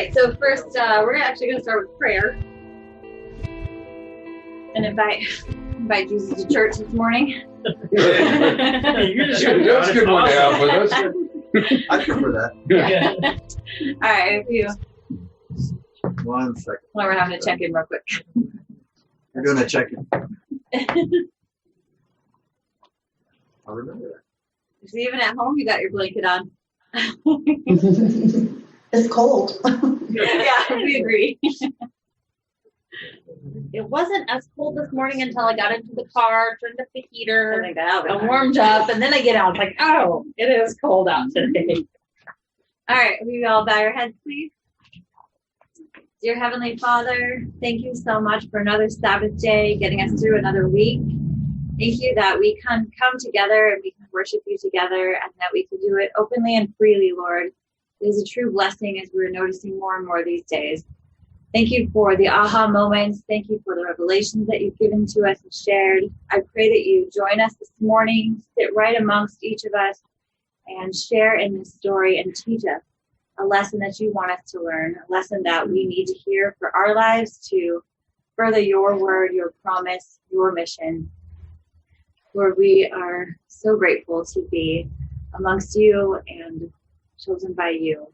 right, so first we're actually going to start with prayer and invite Jesus to church this morning. That's a good one down, but that's I prefer that. Yeah. All right, if you 1 second. well, we're having a check-in real quick. You're doing a check-in. I'll remember that. So even at home, you got your blanket on. It's cold. Yeah, we agree. It wasn't as cold this morning until I got into the car, turned up the heater, I warmed up, and then I get out. It's like, oh, it is cold out today. All right, will you all bow your heads, please? Dear Heavenly Father, thank you so much for another Sabbath day, getting us through another week. Thank you that we can come together and we can worship you together and that we can do it openly and freely, Lord. It is a true blessing as we're noticing more and more these days. Thank you for the aha moments. Thank you for the revelations that you've given to us and shared. I pray that you join us this morning, sit right amongst each of us, and share in this story and teach us a lesson that you want us to learn, a lesson that we need to hear for our lives to further your word, your promise, your mission. Lord, we are so grateful to be amongst you and chosen by you.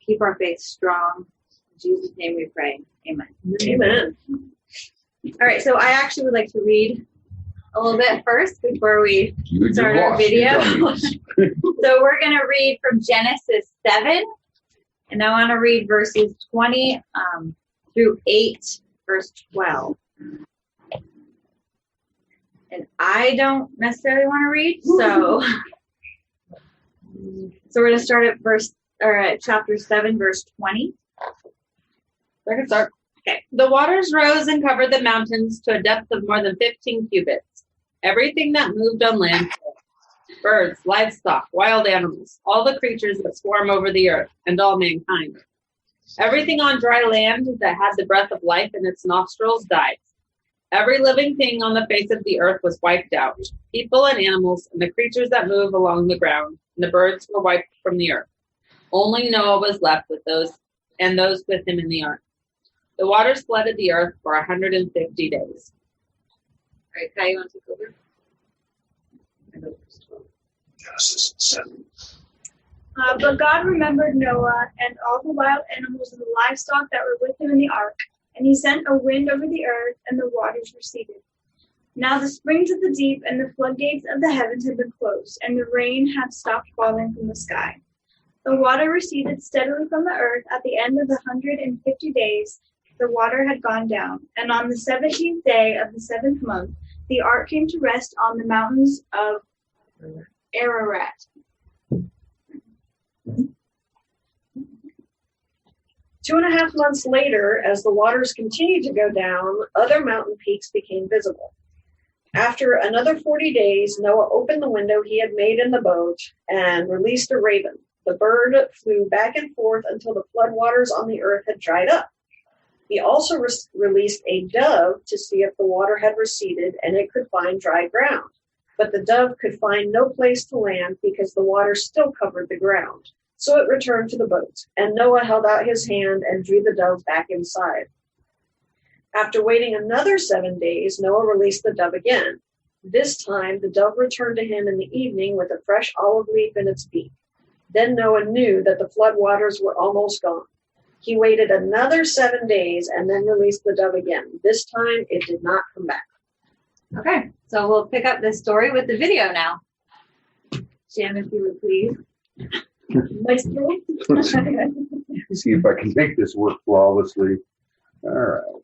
Keep our faith strong. In Jesus' name we pray. Amen. Amen. All right, so I actually would like to read a little bit first before we start our video. So we're going to read from Genesis 7, and I want to read verses 20 through 8, verse 12. And I don't necessarily want to read, so we're going to start at chapter 7, verse 20. I can start. Okay. The waters rose and covered the mountains to a depth of more than 15 cubits. Everything that moved on land, birds, livestock, wild animals, all the creatures that swarm over the earth, and all mankind. Everything on dry land that had the breath of life in its nostrils died. Every living thing on the face of the earth was wiped out, people and animals, and the creatures that move along the ground, and the birds were wiped from the earth. Only Noah was left with those with him in the ark. The waters flooded the earth for 150 days. All right, Kai, you want to take over? Genesis 7. But God remembered Noah and all the wild animals and the livestock that were with him in the ark, and he sent a wind over the earth, and the waters receded. Now the springs of the deep and the floodgates of the heavens had been closed, and the rain had stopped falling from the sky. The water receded steadily from the earth. At the end of the 150 days, the water had gone down, and on the 17th day of the 7th month, the ark came to rest on the mountains of Ararat. 2.5 months later, as the waters continued to go down, other mountain peaks became visible. After another 40 days, Noah opened the window he had made in the boat and released a raven. The bird flew back and forth until the floodwaters on the earth had dried up. He also released a dove to see if the water had receded and it could find dry ground. But the dove could find no place to land because the water still covered the ground. So it returned to the boat, and Noah held out his hand and drew the dove back inside. After waiting another 7 days, Noah released the dove again. This time, the dove returned to him in the evening with a fresh olive leaf in its beak. Then Noah knew that the floodwaters were almost gone. He waited another 7 days and then released the dove again. This time, it did not come back. Okay, so we'll pick up this story with the video now. Jim, if you would please. My story? Let's see if I can make this work flawlessly. All right.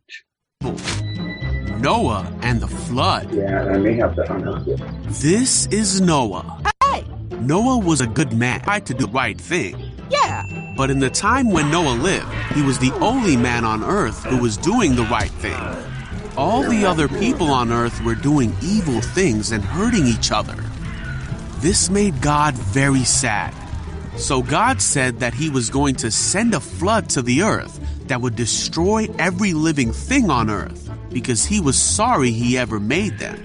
Noah and the flood. Yeah, I may have to unearth it. This is Noah. Hey! Noah was a good man, tried to do the right thing. Yeah! But in the time when Noah lived, he was the only man on earth who was doing the right thing. All the other people on earth were doing evil things and hurting each other. This made God very sad. So God said that he was going to send a flood to the earth that would destroy every living thing on earth because he was sorry he ever made them.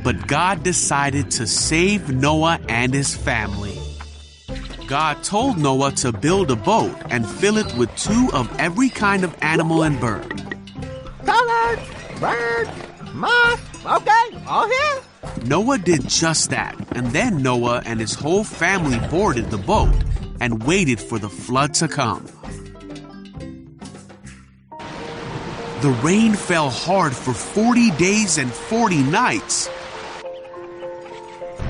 But God decided to save Noah and his family. God told Noah to build a boat and fill it with 2 of every kind of animal and bird. Colors, birds, moss. Okay, all here. Noah did just that, and then Noah and his whole family boarded the boat and waited for the flood to come. The rain fell hard for 40 days and 40 nights.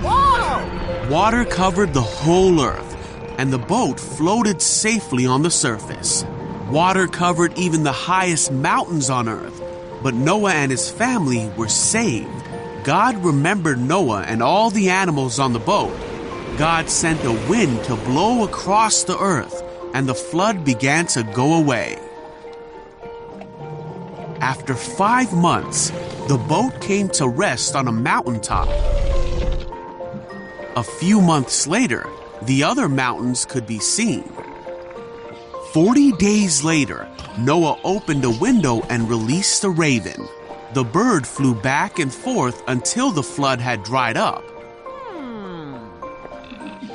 Whoa! Water covered the whole earth, and the boat floated safely on the surface. Water covered even the highest mountains on earth, but Noah and his family were saved. God remembered Noah and all the animals on the boat. God sent a wind to blow across the earth, and the flood began to go away. After 5 months, the boat came to rest on a mountaintop. A few months later, the other mountains could be seen. 40 days later, Noah opened a window and released a raven. The bird flew back and forth until the flood had dried up.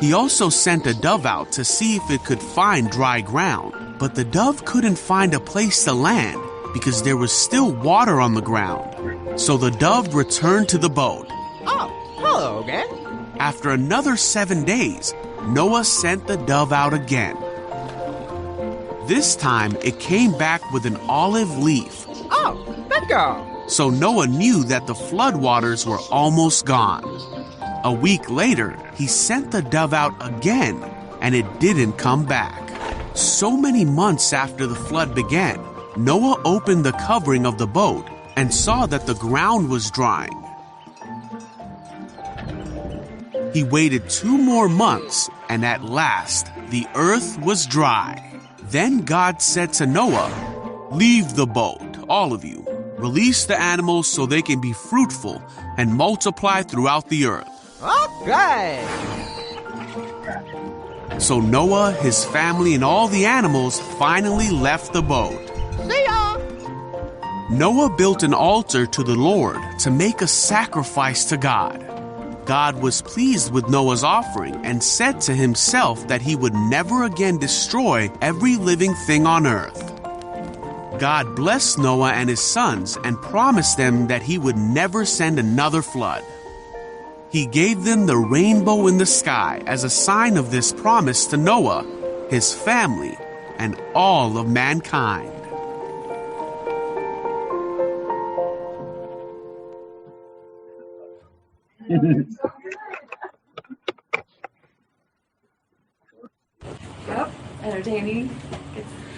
He also sent a dove out to see if it could find dry ground, but the dove couldn't find a place to land because there was still water on the ground. So the dove returned to the boat. Oh, hello again. After another 7 days, Noah sent the dove out again. This time, it came back with an olive leaf. Oh, bingo. So Noah knew that the floodwaters were almost gone. A week later, he sent the dove out again, and it didn't come back. So many months after the flood began, Noah opened the covering of the boat and saw that the ground was drying. He waited 2 more months, and at last, the earth was dry. Then God said to Noah, "Leave the boat, all of you. Release the animals so they can be fruitful and multiply throughout the earth." Okay. So Noah, his family, and all the animals finally left the boat. See ya. Noah built an altar to the Lord to make a sacrifice to God. God was pleased with Noah's offering and said to himself that he would never again destroy every living thing on earth. God blessed Noah and his sons and promised them that he would never send another flood. He gave them the rainbow in the sky as a sign of this promise to Noah, his family, and all of mankind. Yep, entertaining.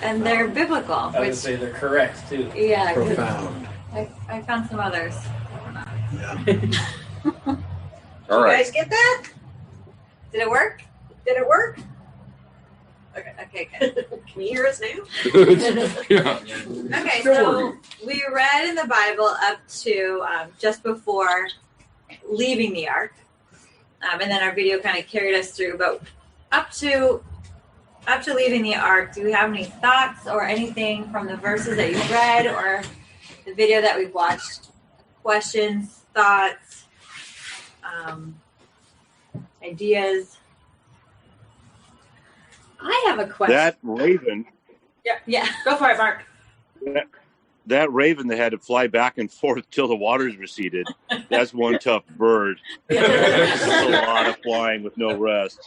And they're biblical. I would say they're correct too. Yeah, 'cause Profound. I found some others. All You right. guys get that? Did it work? Did it work? Okay, good. Can you hear us now? Yeah. Okay, Still so working. we read in the Bible up to just before leaving the ark, and then our video kind of carried us through. But up to leaving the ark, do we have any thoughts or anything from the verses that you've read or the video that we've watched? Questions, thoughts, ideas? I have a question. That raven, Yeah. Go for it, Mark. that raven that had to fly back and forth till the waters receded, that's one tough bird. That's a lot of flying with no rest.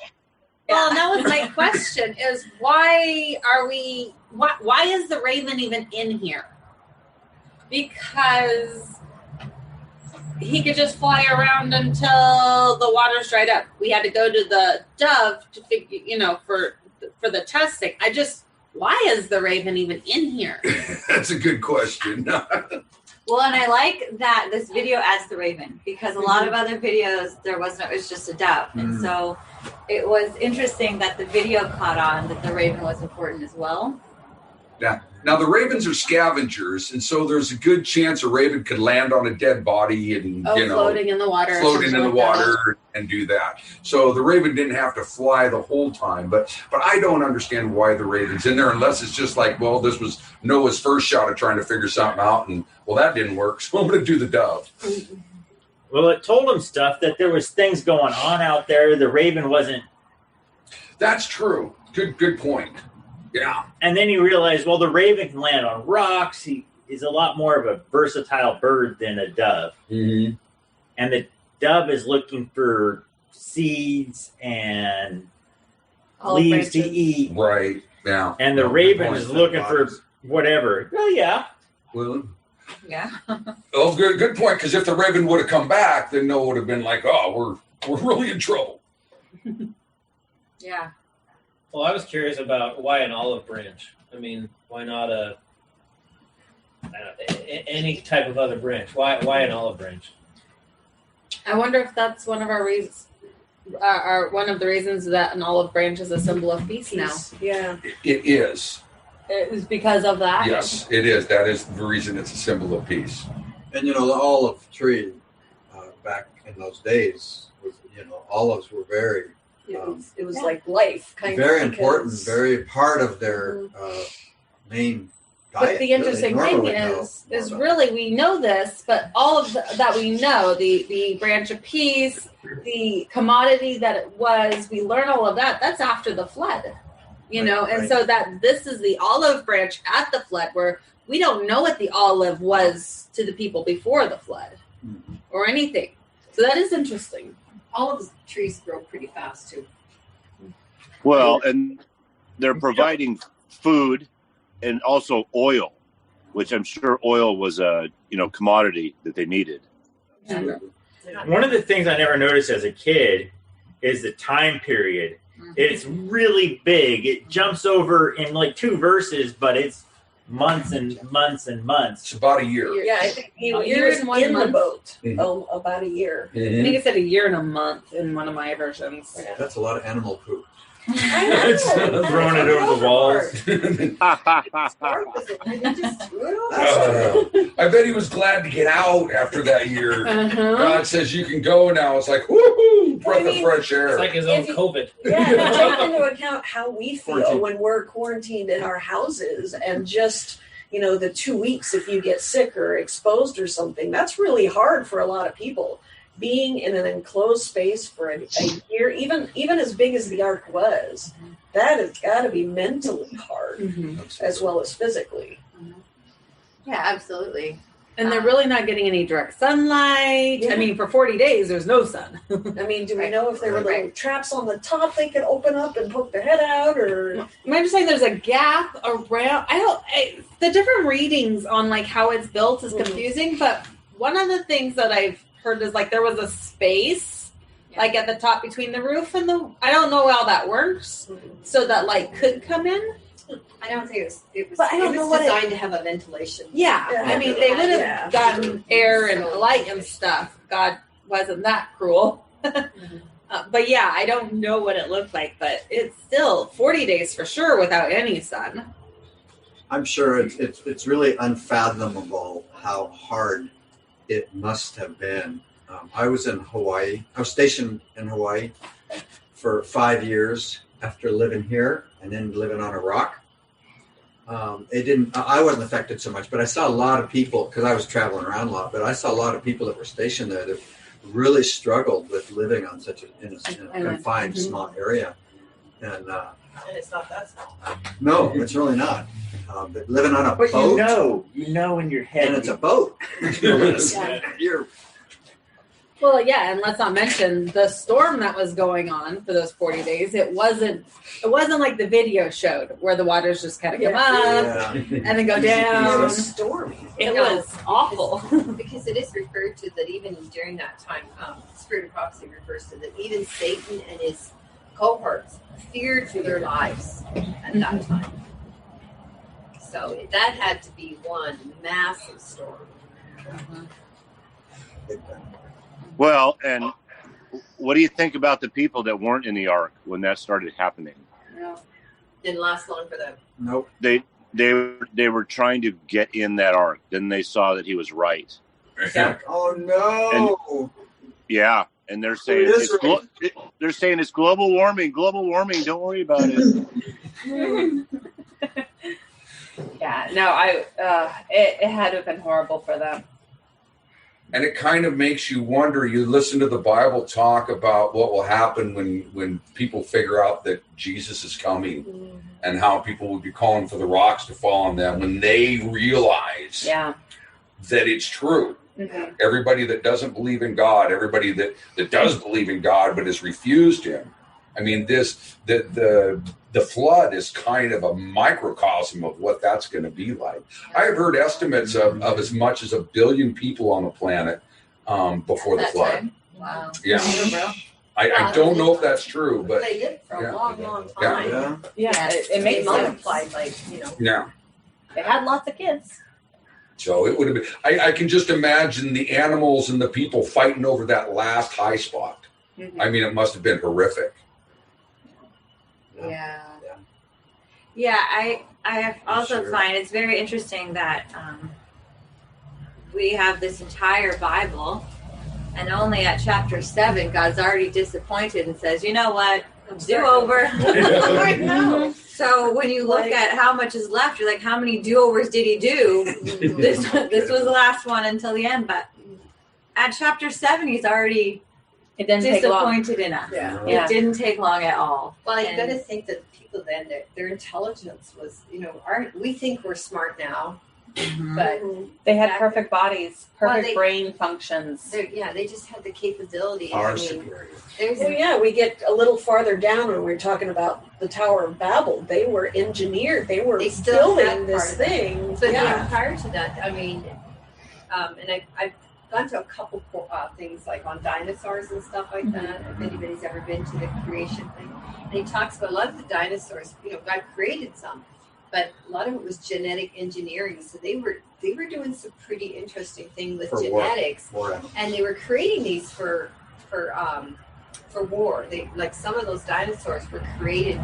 Well, that was my question: is why is the raven even in here? Because he could just fly around until the water's dried up. We had to go to the dove to figure, for the testing. Why is the raven even in here? That's a good question. Well, and I like that this video adds the raven because a lot of other videos it was just a dove. And so it was interesting that the video caught on that the raven was important as well. Yeah. Now the ravens are scavengers, and so there's a good chance a raven could land on a dead body and Floating in the water. or floating in something the like that. water and do that. So the raven didn't have to fly the whole time. But I don't understand why the raven's in there unless it's just like, well, this was Noah's first shot at trying to figure something out, and well, that didn't work, so I'm going to do the dove. Well, it told him stuff that there was things going on out there. The raven wasn't That's true. Good point. Yeah. And then you realize, well, the raven can land on rocks. He is a lot more of a versatile bird than a dove. Mm-hmm. And the dove is looking for seeds and leaves to eat. Right. Yeah. And the raven is looking for whatever. Well, yeah. Well, Yeah. oh, good point. Because if the raven would have come back, then Noah would have been like, "Oh, we're really in trouble." Yeah. Well, I was curious about why an olive branch. I mean, why not any type of other branch? Why an olive branch? I wonder if that's one of our reasons, one of the reasons that an olive branch is a symbol of peace now. Yeah. It is. It was because of that. Yes, it is. That is the reason it's a symbol of peace. And the olive tree back in those days was, olives were very It was like life, kind very of. important, very part of their main diet. But the interesting thing is really we know this, but all of that we know, the branch of peace, the commodity that it was, we learn all of that. That's after the flood, and so that this is the olive branch at the flood, where we don't know what the olive was to the people before the flood or anything. So that is interesting. Olive trees grow pretty fast too. Well, and they're providing food and also oil, which I'm sure oil was a commodity that they needed. One of the things I never noticed as a kid is the time period. It's really big. It jumps over in like 2 verses, but it's months and months and months. It's about a year. Yeah, I think he A was year and 1 in the month. boat. Mhm. Oh, about a year. I think it said a year and a month in one of my versions. That's a lot of animal poop. Throwing it over the walls. I bet he was glad to get out after that year. Uh-huh. God says you can go now. It's like, woohoo, breath of fresh air. It's like his own COVID. Yeah, take into account how we feel when we're quarantined in our houses, and just the 2 weeks if you get sick or exposed or something. That's really hard for a lot of people. Being in an enclosed space for a year, even as big as the ark was, that has got to be mentally hard as well as physically. Yeah, absolutely. And they're really not getting any direct sunlight. Yeah. I mean, for 40 days, there's no sun. I mean, do we know if there were little traps on the top they could open up and poke their head out, or? I'm just saying there's a gap around. The different readings on like how it's built is confusing, but one of the things that I've heard is like there was a space like at the top between the roof and I don't know how that works, so that light could come in. I don't think it was. But I don't know what designed to have a ventilation. Yeah, I mean they would have gotten air and light and stuff. God wasn't that cruel. But yeah, I don't know what it looked like, but it's still 40 days for sure without any sun. I'm sure it's really unfathomable how hard it must have been. I was in Hawaii. I was stationed in Hawaii for 5 years after living here and then living on a rock. I wasn't affected so much, but I saw a lot of people, because I was traveling around a lot, but I saw a lot of people that were stationed there that really struggled with living on such in a confined small area. And it's not that small. no, it's really not. But living on a But boat. you know in your head. And it's a boat. You're Well, yeah, and let's not mention the storm that was going on for those 40 days. It wasn't like the video showed where the waters just kind of come up and then go down. It was stormy. It was awful. Because it is referred to that even during that time, Spirit of Prophecy refers to that even Satan and his cohorts feared for their lives at that time. So that had to be one massive storm. Well, and what do you think about the people that weren't in the ark when that started happening? Didn't last long for them. Nope. They were trying to get in that ark. Then they saw that he was right. Oh no! And they're saying it's global warming. Global warming. Don't worry about it. Yeah, no, it had to have been horrible for them. And it kind of makes you wonder. You listen to the Bible talk about what will happen when people figure out that Jesus is coming, and how people will be calling for the rocks to fall on them when they realize that it's true. Mm-hmm. Everybody that doesn't believe in God, everybody that does believe in God but has refused him. I mean, the flood is kind of a microcosm of what that's going to be like. I've heard estimates of as much as 1 billion people on the planet before the flood. Time. Wow. Yeah. I don't know if that's true, but they lived for a long time. Yeah, it They makes sense. multiplied yeah. They had lots of kids. So it would have been. I can just imagine the animals and the people fighting over that last high spot. Mm-hmm. I mean, it must have been horrific. Yeah, I also find it's very interesting that we have this entire Bible, and only at chapter 7, God's already disappointed and says, you know what, do-over. I know. So when you look at how much is left, you're like, how many do-overs did he do? This was the last one until the end, but at chapter 7, he's already disappointed in us. Yeah. It didn't take long at all. Well, you got to think that people then, their intelligence was, we think we're smart now, but They had perfect bodies, perfect they- brain functions. they just had the capability. Far superior. We get a little farther down when we're talking about the Tower of Babel. They were engineered. They were They still building have this part of it. thing. But prior to that, I mean, and I've gone to a couple things like on dinosaurs and stuff like that. If anybody's ever been to the creation thing, and he talks about a lot of the dinosaurs. God created some, but a lot of it was genetic engineering. So they were doing some pretty interesting thing with genetics, and they were creating these for war. Some of those dinosaurs were created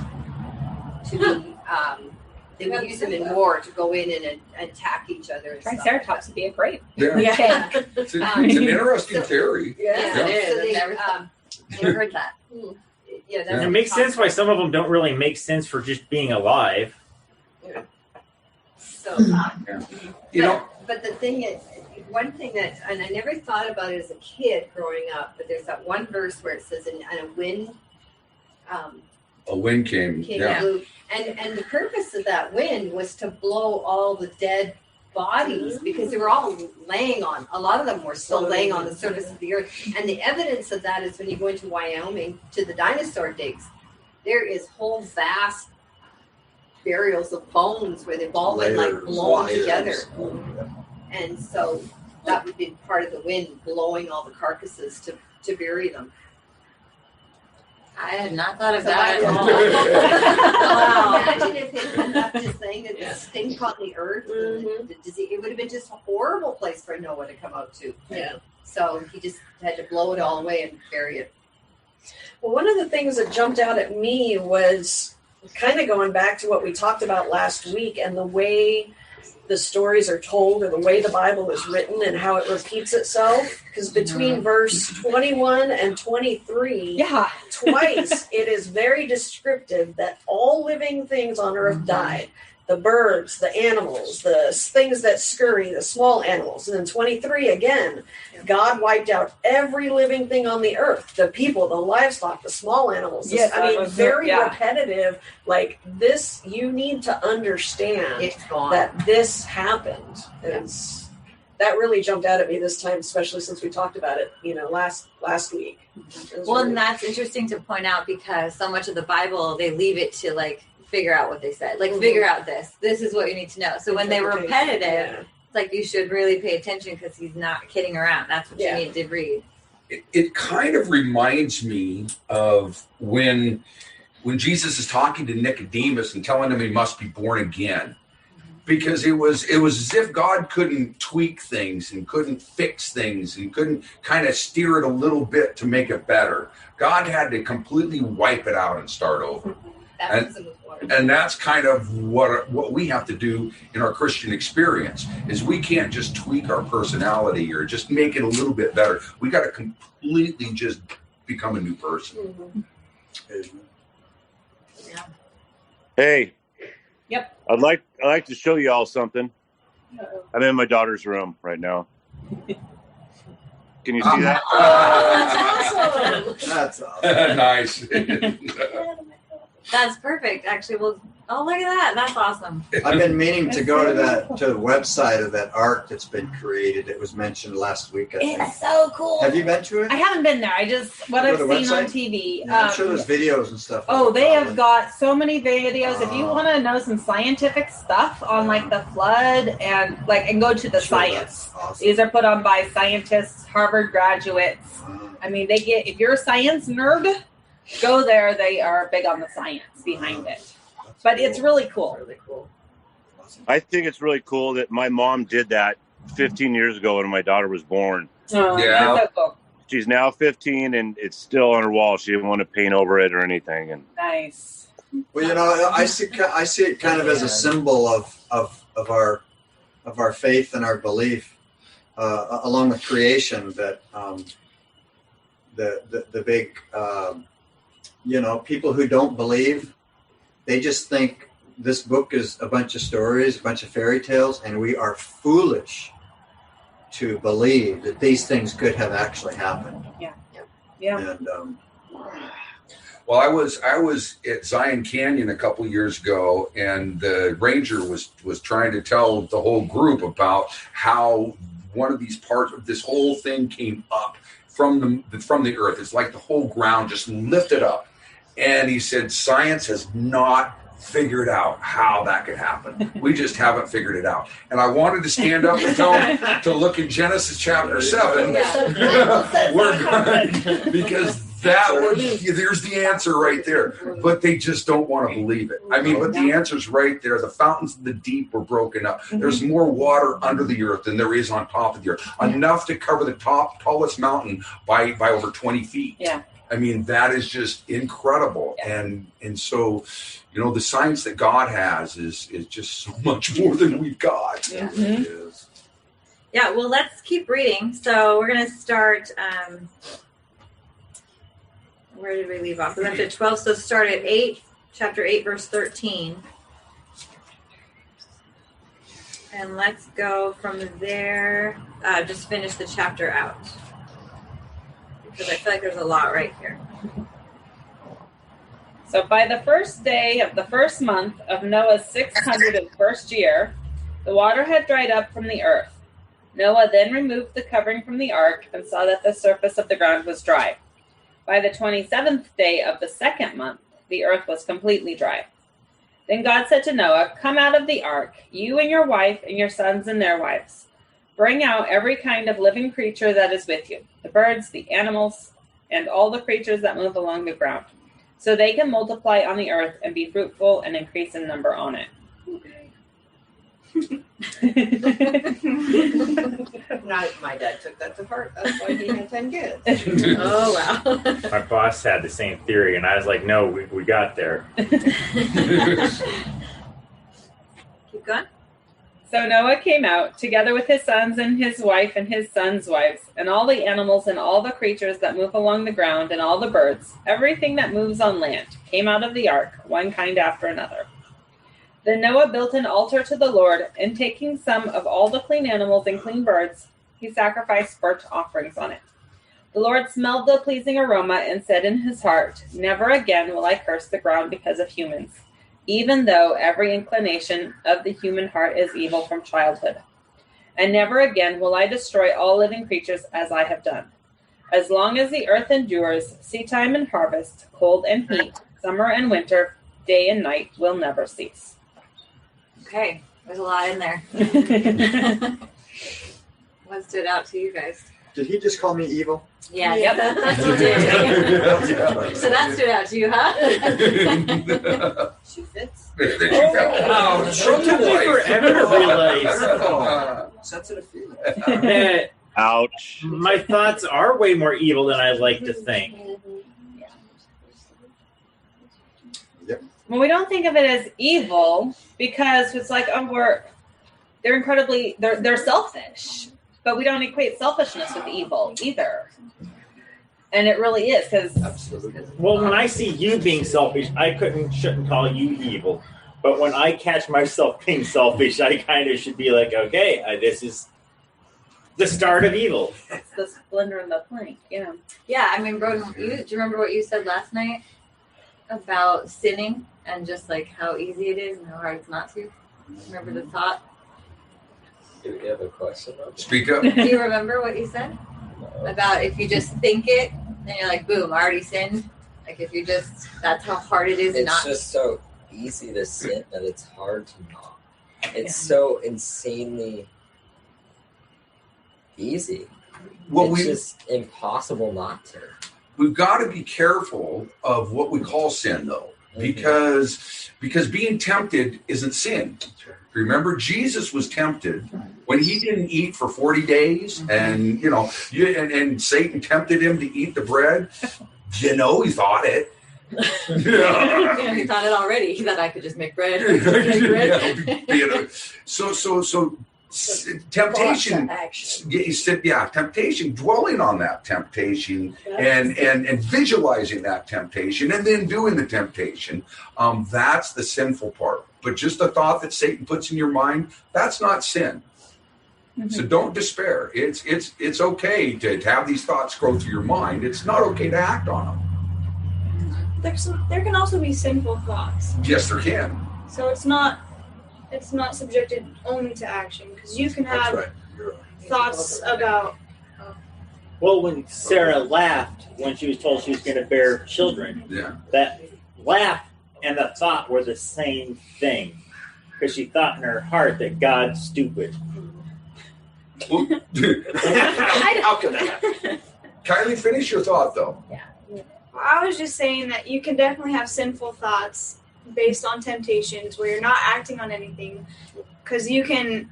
to be. They would use them in war to go in and attack each other. And Triceratops would be a great. Yeah. It's an interesting theory. So they heard that. And it makes sense why some of them don't really make sense for just being alive. So, You but the thing is, one thing that, and I never thought about it as a kid growing up, but there's that one verse where it says, "And a wind." A wind came. Blew, and the purpose of that wind was to blow all the dead bodies because they were all laying on. A lot of them were still laying on the surface of the earth, and the evidence of that is when you go into Wyoming to the dinosaur digs. There is whole vast burials of bones where they've all been blown together, and so that would be part of the wind blowing all the carcasses to bury them. I had not thought of that at all. Wow. Imagine if it ended up just saying that this thing caught the earth, and the disease, it would have been just a horrible place for Noah to come out to. Yeah. So he just had to blow it all away and bury it. Well, one of the things that jumped out at me was kind of going back to what we talked about last week and the way the stories are told or the way the Bible is written and how it repeats itself. Because between verse 21 and 23, twice it is very descriptive that all living things on earth died. The birds, the animals, the things that scurry, the small animals. And then 23 again, God wiped out every living thing on the earth. The people, the livestock, the small animals. Yes, very repetitive. Like this, you need to understand that this happened. That really jumped out at me this time, especially since we talked about it, last week. Well, and that's interesting to point out because so much of the Bible, they leave it to figure out what they said. Figure out this. This is what you need to know. So when they were repetitive, it's like you should really pay attention because he's not kidding around. That's what you need to read. It kind of reminds me of when Jesus is talking to Nicodemus and telling him he must be born again. Because it was as if God couldn't tweak things and couldn't fix things and couldn't kind of steer it a little bit to make it better. God had to completely wipe it out and start over. And that's kind of what we have to do in our Christian experience is we can't just tweak our personality or just make it a little bit better. We got to completely just become a new person. Hey. Yep. I'd like to show you all something. I'm in my daughter's room right now. Can you see that? That's awesome. Nice. That's perfect. Actually, look at that. That's awesome. I've been meaning to go to the website of that ark that's been created. It was mentioned last week, I think. It's so cool. Have you been to it? I haven't been there. I just what Go I've to seen the on website? TV. Yeah, I'm sure there's videos and stuff. Oh, they probably. have got so many videos. If you want to know some scientific stuff on like the flood and go to the Sure, science. that's awesome. These are put on by scientists, Harvard graduates. I mean, if you're a science nerd, go there. They are big on the science behind it. But it's really cool. Really cool. I think it's really cool that my mom did that 15 years ago when my daughter was born. Yeah. That's so cool. She's now 15 and it's still on her wall. She didn't want to paint over it or anything. And Nice. Well, I see it kind of as a symbol of our faith and our belief, along with creation. That the big, people who don't believe, they just think this book is a bunch of stories, a bunch of fairy tales, and we are foolish to believe that these things could have actually happened. Yeah. And Well, I was at Zion Canyon a couple years ago, and the ranger was trying to tell the whole group about how one of these parts of this whole thing came up from the earth. It's like the whole ground just lifted up, and he said science has not figured out how that could happen. We just haven't figured it out. And I wanted to stand up and tell him to look in Genesis chapter 7, because there's the answer right there. But they just don't want to believe it. I mean, but the answer's right there. The fountains of the deep were broken up. There's more water under the earth than there is on top of the earth. Enough to cover the tallest mountain by over 20 feet. Yeah. I mean, that is just incredible. And so, the science that God has is just so much more than we've got. Yeah. It is. Yeah, well, let's keep reading. So we're going to start, where did we leave off? We went to 12, so start at 8, chapter 8, verse 13. And let's go from there, just finish the chapter out. Because I feel like there's a lot right here. So by the first day of the first month of Noah's 601st year, the water had dried up from the earth. Noah then removed the covering from the ark and saw that the surface of the ground was dry. By the 27th day of the second month, the earth was completely dry. Then God said to Noah, "Come out of the ark, you and your wife and your sons and their wives. Bring out every kind of living creature that is with you, the birds, the animals, and all the creatures that move along the ground, so they can multiply on the earth and be fruitful and increase in number on it." My dad took that to heart. That's why he had 10 kids. Oh, wow. My boss had the same theory, and I was like, no, we got there. Keep going. So Noah came out, together with his sons and his wife and his sons' wives, and all the animals and all the creatures that move along the ground and all the birds, everything that moves on land, came out of the ark, one kind after another. Then Noah built an altar to the Lord, and taking some of all the clean animals and clean birds, he sacrificed burnt offerings on it. The Lord smelled the pleasing aroma and said in his heart, "Never again will I curse the ground because of humans, even though every inclination of the human heart is evil from childhood. And never again will I destroy all living creatures as I have done. As long as the earth endures, seedtime and harvest, cold and heat, summer and winter, day and night will never cease." Okay, there's a lot in there. What stood out to you guys? did he just call me evil? Yeah, yep, that's what you did. So that stood out to you, huh? She fits. Oh, It took me forever to realize Sensitive feeling. that Ouch. my thoughts are way more evil than I like to think. Well, we don't think of it as evil because it's like, they're selfish, but we don't equate selfishness with evil either. And it really is because Well, when I see you being selfish, I shouldn't call you evil. But when I catch myself being selfish, I kind of should be like, okay, this is the start of evil. the splinter in the plank. Yeah. Yeah, I mean, Broden, do you remember what you said last night about sinning and just like how easy it is and how hard it's not to? Remember the thought? Do we have a question? Speak up. Do you remember what you said? About if you just think it, then you're like, boom, I already sinned. Like if you just, that's how hard it is It's not. just so easy to sin that it's hard to not. It's so insanely easy. Well, It's just impossible not to. We've got to be careful of what we call sin, though, because being tempted isn't sin. Remember, Jesus was tempted when he didn't eat for 40 days, and and Satan tempted him to eat the bread. He thought it. He thought it already. He thought I could just make bread. So temptation. He said, temptation. Dwelling on that temptation and visualizing that temptation, and then doing the temptation. That's the sinful part. But just the thought that Satan puts in your mind, that's not sin. Mm-hmm. So don't despair. It's okay to have these thoughts go through your mind. It's not okay to act on them. There can also be sinful thoughts. Yes, there can. So it's not subjected only to action, because you can have thoughts about. Well, when Sarah laughed when she was told she was going to bear children, that laugh and the thought were the same thing, because she thought in her heart that God's stupid. How can that happen? Kylie, finish your thought, though. Yeah. I was just saying that you can definitely have sinful thoughts based on temptations where you're not acting on anything, because you can.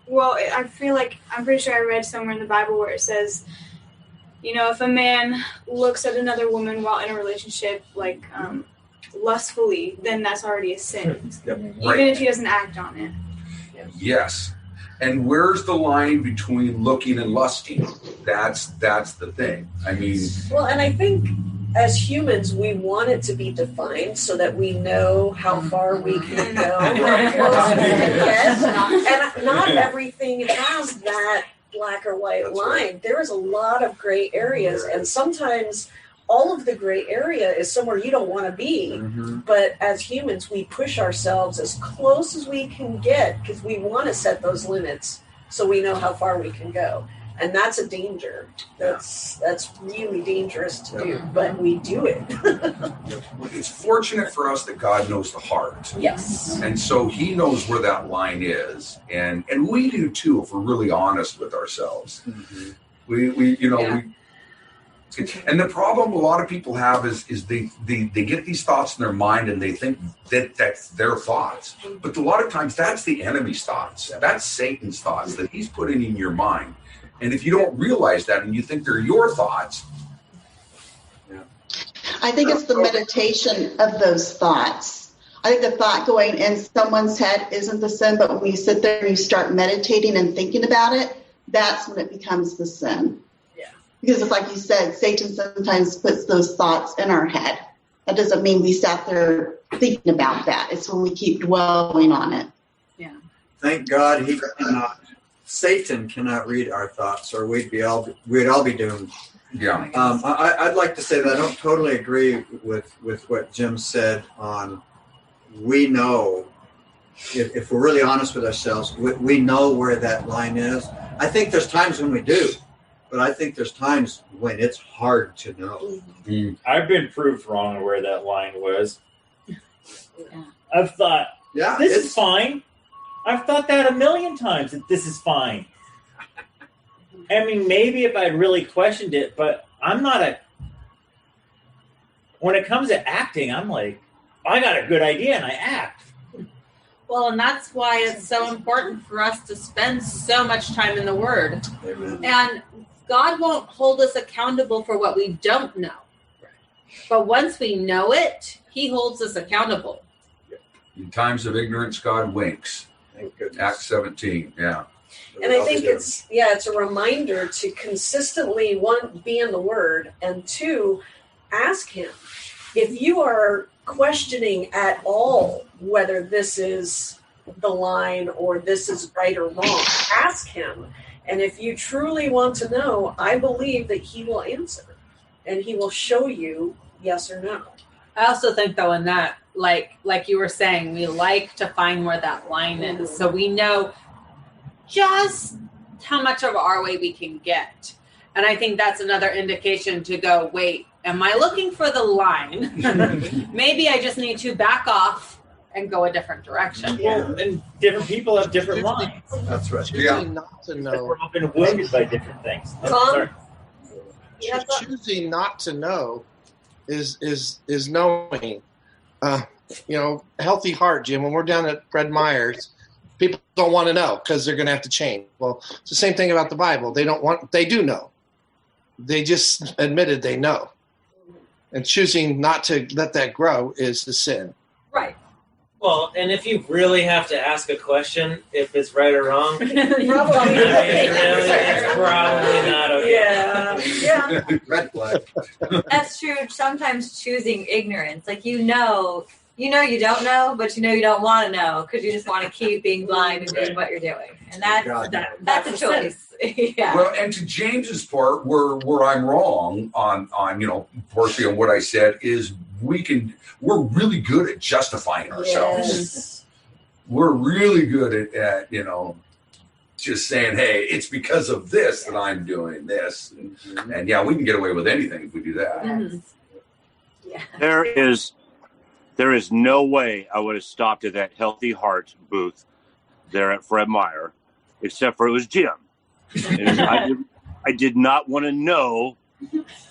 Well, I feel like I'm pretty sure I read somewhere in the Bible where it says, if a man looks at another woman while in a relationship, like lustfully, then that's already a sin, even if he doesn't act on it. Yes. And where's the line between looking and lusting? That's the thing. I mean, well, and I think as humans, we want it to be defined so that we know how far we can go, how close we can get. And not everything has that black or white line. There is a lot of gray areas, and sometimes all of the gray area is somewhere you don't want to be. Mm-hmm. But as humans, we push ourselves as close as we can get because we want to set those limits so we know how far we can go. And that's a danger. That's really dangerous to do, but we do it. It's fortunate for us that God knows the heart. Yes. And so he knows where that line is. And we do too, if we're really honest with ourselves. Mm-hmm. We and the problem a lot of people have is they get these thoughts in their mind and they think that that's their thoughts. But a lot of times that's the enemy's thoughts. That's Satan's thoughts that he's putting in your mind. And if you don't realize that and you think they're your thoughts. I think it's the meditation of those thoughts. I think the thought going in someone's head isn't the sin, but when you sit there and you start meditating and thinking about it, that's when it becomes the sin. Because it's like you said, Satan sometimes puts those thoughts in our head. That doesn't mean we sat there thinking about that. It's when we keep dwelling on it. Yeah. Thank God Satan cannot read our thoughts, or we'd all be doomed. Yeah. I'd like to say that I don't totally agree with what Jim said on we know, if we're really honest with ourselves, we know where that line is. I think there's times when we do. But I think there's times when it's hard to know. I've been proved wrong where that line was. I've thought, this is fine. I've thought that a million times, that this is fine. I mean, maybe if I really questioned it, but I'm not when it comes to acting, I'm like, I got a good idea and I act. Well, and that's why it's so important for us to spend so much time in the Word. Amen. And God won't hold us accountable for what we don't know. But once we know it, he holds us accountable. In times of ignorance, God winks. Thank goodness. Acts 17, yeah. And I think it's a reminder to consistently, one, be in the Word, and two, ask him. If you are questioning at all whether this is the line or this is right or wrong, ask him. And if you truly want to know, I believe that he will answer and he will show you yes or no. I also think though in that, like you were saying, we like to find where that line is. So we know just how much of our way we can get. And I think that's another indication to go, wait, am I looking for the line? Maybe I just need to back off and go a different direction. Yeah. And different people have different lines. That's right. Choosing not to know. We're all been wounded by different things. Tom? Choosing not to know is knowing. Healthy heart, Jim. When we're down at Fred Meyer's, people don't want to know because they're going to have to change. Well, it's the same thing about the Bible. They do know. They just admitted they know. And choosing not to let that grow is the sin. Right. Well, and if you really have to ask a question, if it's right or wrong, Probably. it's probably not okay. Yeah. Red flag. That's true. Sometimes choosing ignorance, like you know you don't know, but you don't want to know because you just want to keep being blind and doing what you're doing, and that's a choice. Yeah. Well, and to James's part, where I'm wrong on partially on what I said is we're really good at justifying ourselves. Yes. We're really good at just saying, hey, it's because of this that I'm doing this, and yeah, we can get away with anything if we do that. Mm-hmm. Yeah. There is no way I would have stopped at that Healthy Heart booth there at Fred Meyer, except for it was Jim. I did not want to know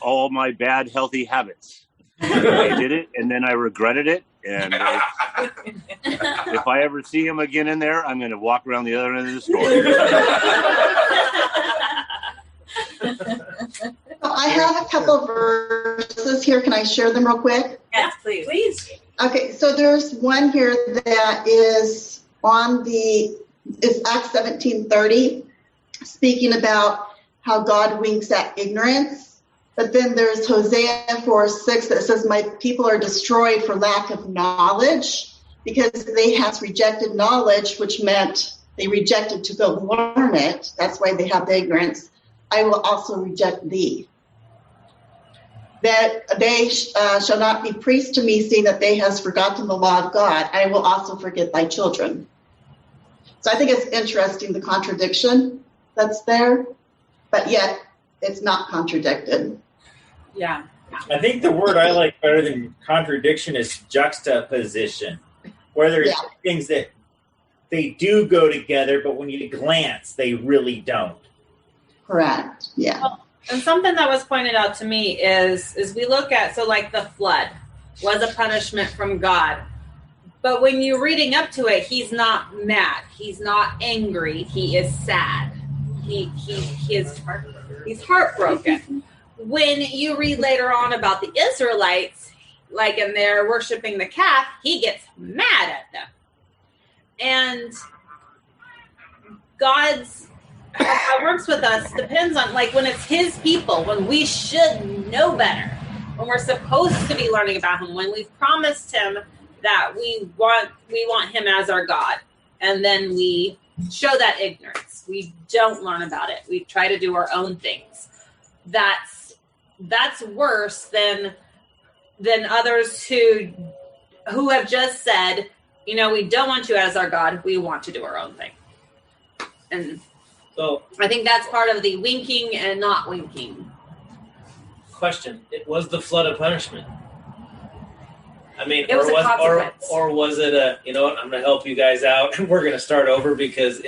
all my bad healthy habits. I did it, and then I regretted it. And if I ever see him again in there, I'm going to walk around the other end of the store. I have a couple of verses here. Can I share them real quick? Yes, please. Okay, so there's one here that is it's Acts 17:30, speaking about how God winks at ignorance. But then there's Hosea 4:6 that says, my people are destroyed for lack of knowledge, because they have rejected knowledge, which meant they rejected to go learn it. That's why they have the ignorance. I will also reject thee. That they shall not be priests to me, seeing that they has forgotten the law of God. I will also forget thy children. So I think it's interesting, the contradiction that's there, but yet it's not contradicted. Yeah. I think the word I like better than contradiction is juxtaposition, where there's things that they do go together, but when you glance, they really don't. Correct. Yeah. Well, and something that was pointed out to me is we look at, so like the flood was a punishment from God. But when you're reading up to it, he's not mad. He's not angry. He is sad. He's heartbroken. When you read later on about the Israelites, like, and they're worshiping the calf, he gets mad at them. And God's, how it works with us depends on, like, when it's his people, when we should know better, when we're supposed to be learning about him, when we've promised him that we want him as our God, and then we show that ignorance. We don't learn about it. We try to do our own things. That's worse than others who have just said, we don't want you as our God. We want to do our own thing. And so I think that's part of the winking and not winking. Question: it was the flood of punishment. I mean, it was a consequence. Or was it a, I'm going to help you guys out and we're going to start over because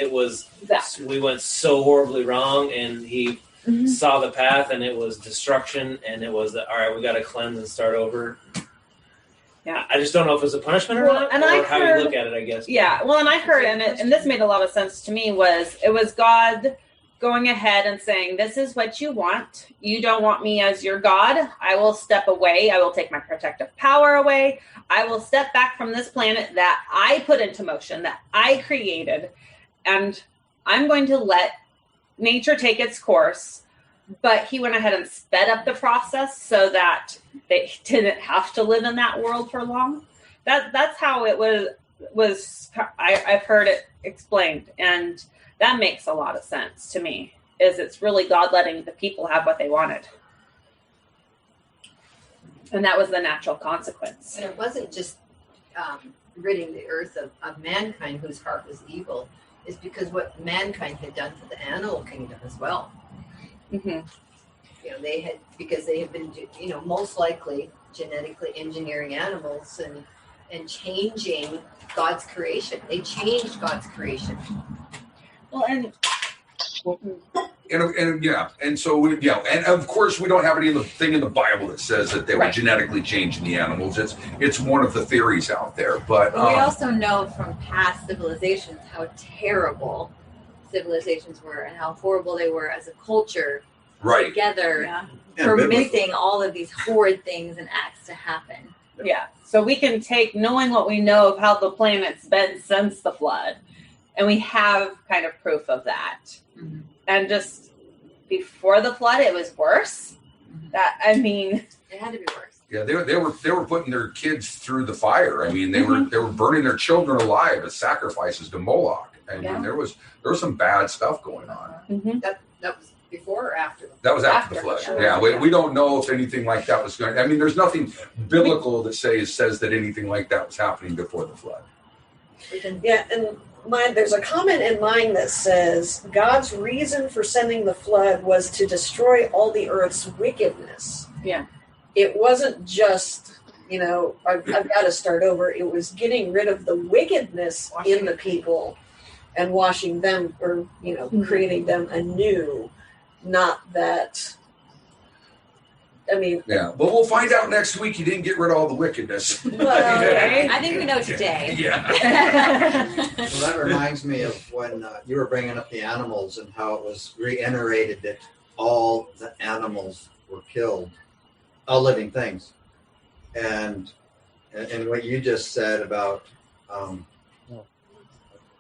we went so horribly wrong, and he saw the path and it was destruction, and it was all right, we got to cleanse and start over. Yeah. I just don't know if it's a punishment or not, and or how you look at it, I guess. Yeah. Well, and I heard, and this made a lot of sense to me, it was God going ahead and saying, this is what you want. You don't want me as your God. I will step away. I will take my protective power away. I will step back from this planet that I put into motion, that I created. And I'm going to let nature take its course. But he went ahead and sped up the process so that they didn't have to live in that world for long. That's how it was I've heard it explained. And that makes a lot of sense to me. is it's really God letting the people have what they wanted. And that was the natural consequence. And it wasn't just ridding the earth of mankind whose heart was evil. It's because what mankind had done to the animal kingdom as well. Mm-hmm. You know, they had been, you know, most likely genetically engineering animals and changing God's creation. They changed God's creation. Well, and and of course we don't have anything in the Bible that says that they were genetically changing the animals. It's one of the theories out there, but we also know from past civilizations how terrible civilizations were and how horrible they were as a culture together, permitting all of these horrid things and acts to happen. Yeah. So we can take knowing what we know of how the planet's been since the flood, and we have kind of proof of that. Mm-hmm. And just before the flood, it was worse. That, I mean, it had to be worse. Yeah, they were putting their kids through the fire. I mean, they were burning their children alive as sacrifices to Moloch. I mean, there was some bad stuff going on. Mm-hmm. That was before or after? That was after the flood. Yeah, we don't know if anything like that was going. I mean, there's nothing biblical that says that anything like that was happening before the flood. Yeah, and there's a comment in mine that says God's reason for sending the flood was to destroy all the earth's wickedness. Yeah. It wasn't just, you know, I've got to start over. It was getting rid of the wickedness in the people and washing them, or, you know, creating them anew. Not that, I mean. Yeah, but we'll find out next week he didn't get rid of all the wickedness. I think we know today. Well, that reminds me of when you were bringing up the animals and how it was reiterated that all the animals were killed, all living things, and what you just said about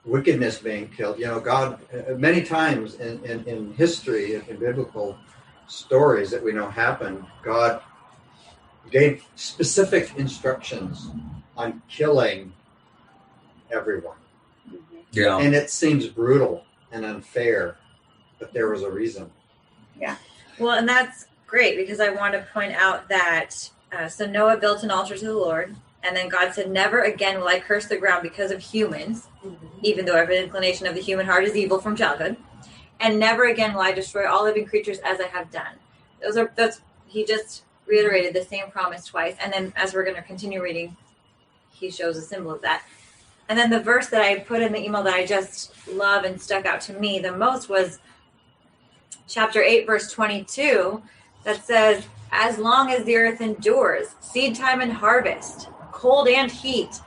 wickedness being killed. You know, God many times in history, in biblical stories that we know happened, God gave specific instructions on killing everyone. Yeah. And it seems brutal and unfair, but there was a reason. Yeah. Well, and that's great because I want to point out that so Noah built an altar to the Lord, and then God said, "Never again will I curse the ground because of humans, even though every inclination of the human heart is evil from childhood. And never again will I destroy all living creatures as I have done." He just reiterated the same promise twice. And then as we're going to continue reading, he shows a symbol of that. And then the verse that I put in the email that I just love and stuck out to me the most was chapter 8, verse 22, that says, "As long as the earth endures, seed time and harvest, cold and heat,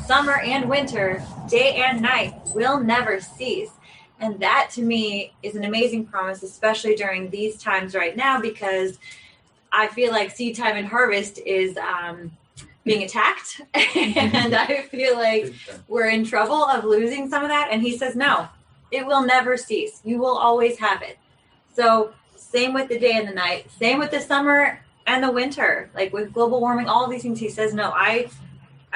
summer and winter, day and night will never cease." And that to me is an amazing promise, especially during these times right now, because I feel like seed time and harvest is being attacked. And I feel like we're in trouble of losing some of that. And he says, no, it will never cease. You will always have it. So same with the day and the night, same with the summer and the winter, like with global warming, all of these things. He says, no, I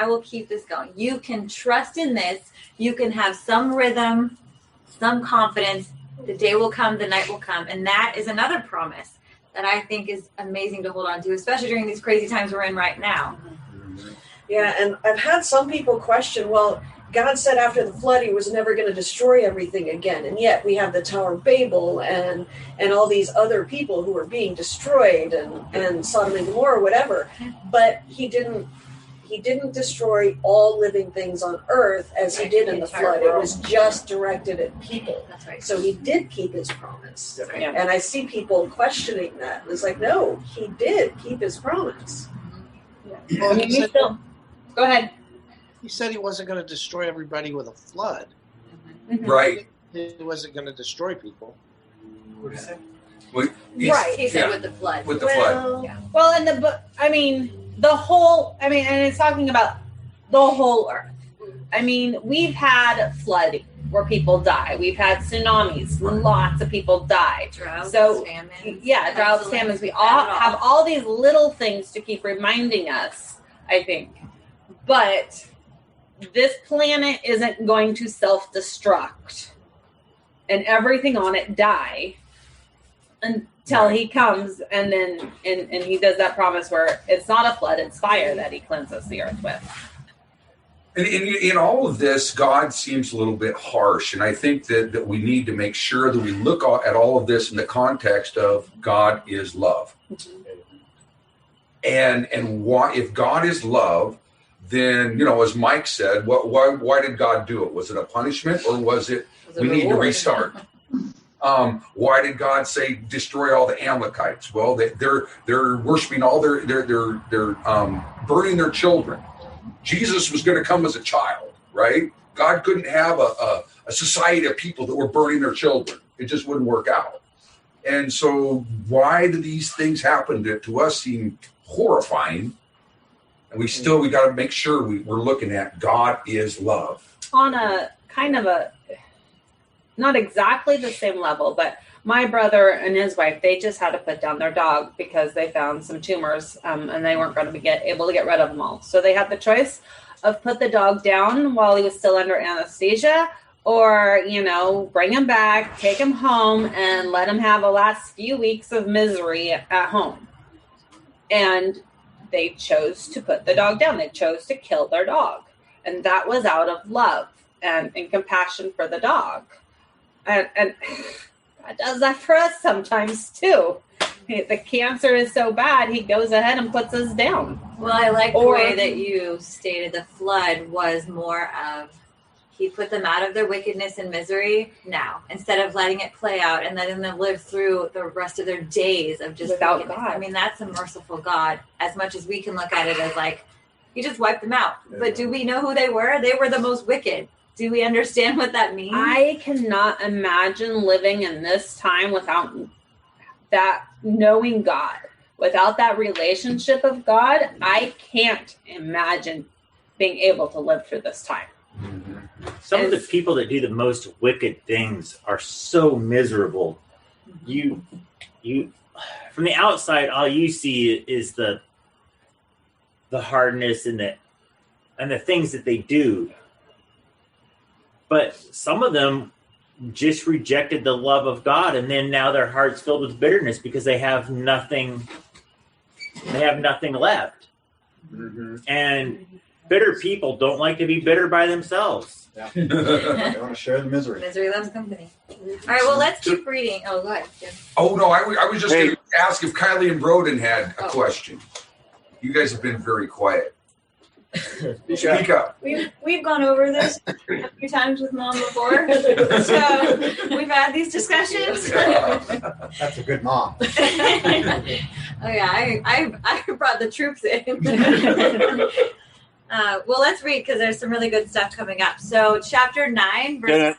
will keep this going. You can trust in this. You can have some rhythm, some confidence. The day will come, the night will come. And that is another promise that I think is amazing to hold on to, especially during these crazy times we're in right now. Yeah, and I've had some people question, well, God said after the flood he was never going to destroy everything again. And yet we have the Tower of Babel and all these other people who are being destroyed and Sodom and Gomorrah, whatever. But he didn't destroy all living things on earth as he did in the flood. It was just directed at people. That's right. So he did keep his promise. Right. Yeah. And I see people questioning that. It's like, no, he did keep his promise. Yeah. Well, go ahead. He said he wasn't going to destroy everybody with a flood. Right. He wasn't going to destroy people. What did he say? Right. He said with the flood. With the flood. Yeah. Well, and and it's talking about the whole earth. I mean, we've had flooding where people die. We've had tsunamis. Lots of people died. Droughts, famines. Yeah, droughts, famines. We all have all these little things to keep reminding us, I think. But this planet isn't going to self-destruct and everything on it die until he comes, and then and he does that promise where it's not a flood, it's fire that he cleanses the earth with. And in all of this, God seems a little bit harsh. And I think that we need to make sure that we look at all of this in the context of God is love. And why, if God is love, then, as Mike said, why did God do it? Was it a punishment, or was it we need to restart? Why did God say destroy all the Amalekites? Well, they're worshiping all they're burning their children. Jesus was going to come as a child, right? God couldn't have a society of people that were burning their children. It just wouldn't work out. And so why do these things happen that to us seem horrifying? And we got to make sure we're looking at God is love. On a kind of a, not exactly the same level, but my brother and his wife, they just had to put down their dog because they found some tumors, and they weren't going to be able to get rid of them all. So they had the choice of put the dog down while he was still under anesthesia, or, bring him back, take him home, and let him have the last few weeks of misery at home. And they chose to put the dog down. They chose to kill their dog. And that was out of love and compassion for the dog. And God does that for us sometimes too. The cancer is so bad, he goes ahead and puts us down. Well, I like the way that you stated the flood was more of he put them out of their wickedness and misery now, instead of letting it play out and letting them live through the rest of their days of just without wickedness. God. I mean, that's a merciful God, as much as we can look at it as like, he just wiped them out. Yeah. But do we know who they were? They were the most wicked. Do we understand what that means? I cannot imagine living in this time without that knowing God, without that relationship of God. I can't imagine being able to live through this time. Some of the people that do the most wicked things are so miserable. You from the outside, all you see is the hardness and the things that they do. But some of them just rejected the love of God, and then now their heart's filled with bitterness because they have nothing. They have nothing left. Mm-hmm. And bitter people don't like to be bitter by themselves. Yeah. They want to share the misery. Misery loves company. All right, well, let's keep reading. Oh, go ahead. Jim. Oh, no, I was just going to ask if Kylie and Broden had a question. You guys have been very quiet. Speak up. We've gone over this a few times with Mom before, so we've had these discussions. That's a good mom. Oh yeah, I brought the troops in. Well, let's read because there's some really good stuff coming up. So, chapter 9, verse.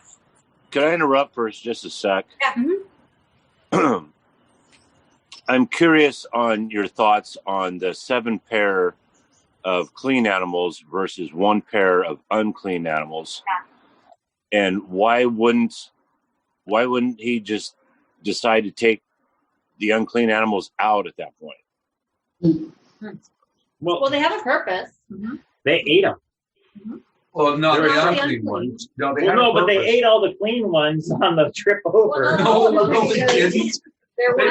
Can I interrupt for just a sec? Yeah. Mm-hmm. I'm curious on your thoughts on the 7 pair of clean animals versus 1 pair of unclean animals, and why wouldn't he just decide to take the unclean animals out at that point? Well, they have a purpose. Mm-hmm. They ate them. Mm-hmm. Well, no, the unclean ones. No, but they ate all the clean ones on the trip over. No, they didn't. There was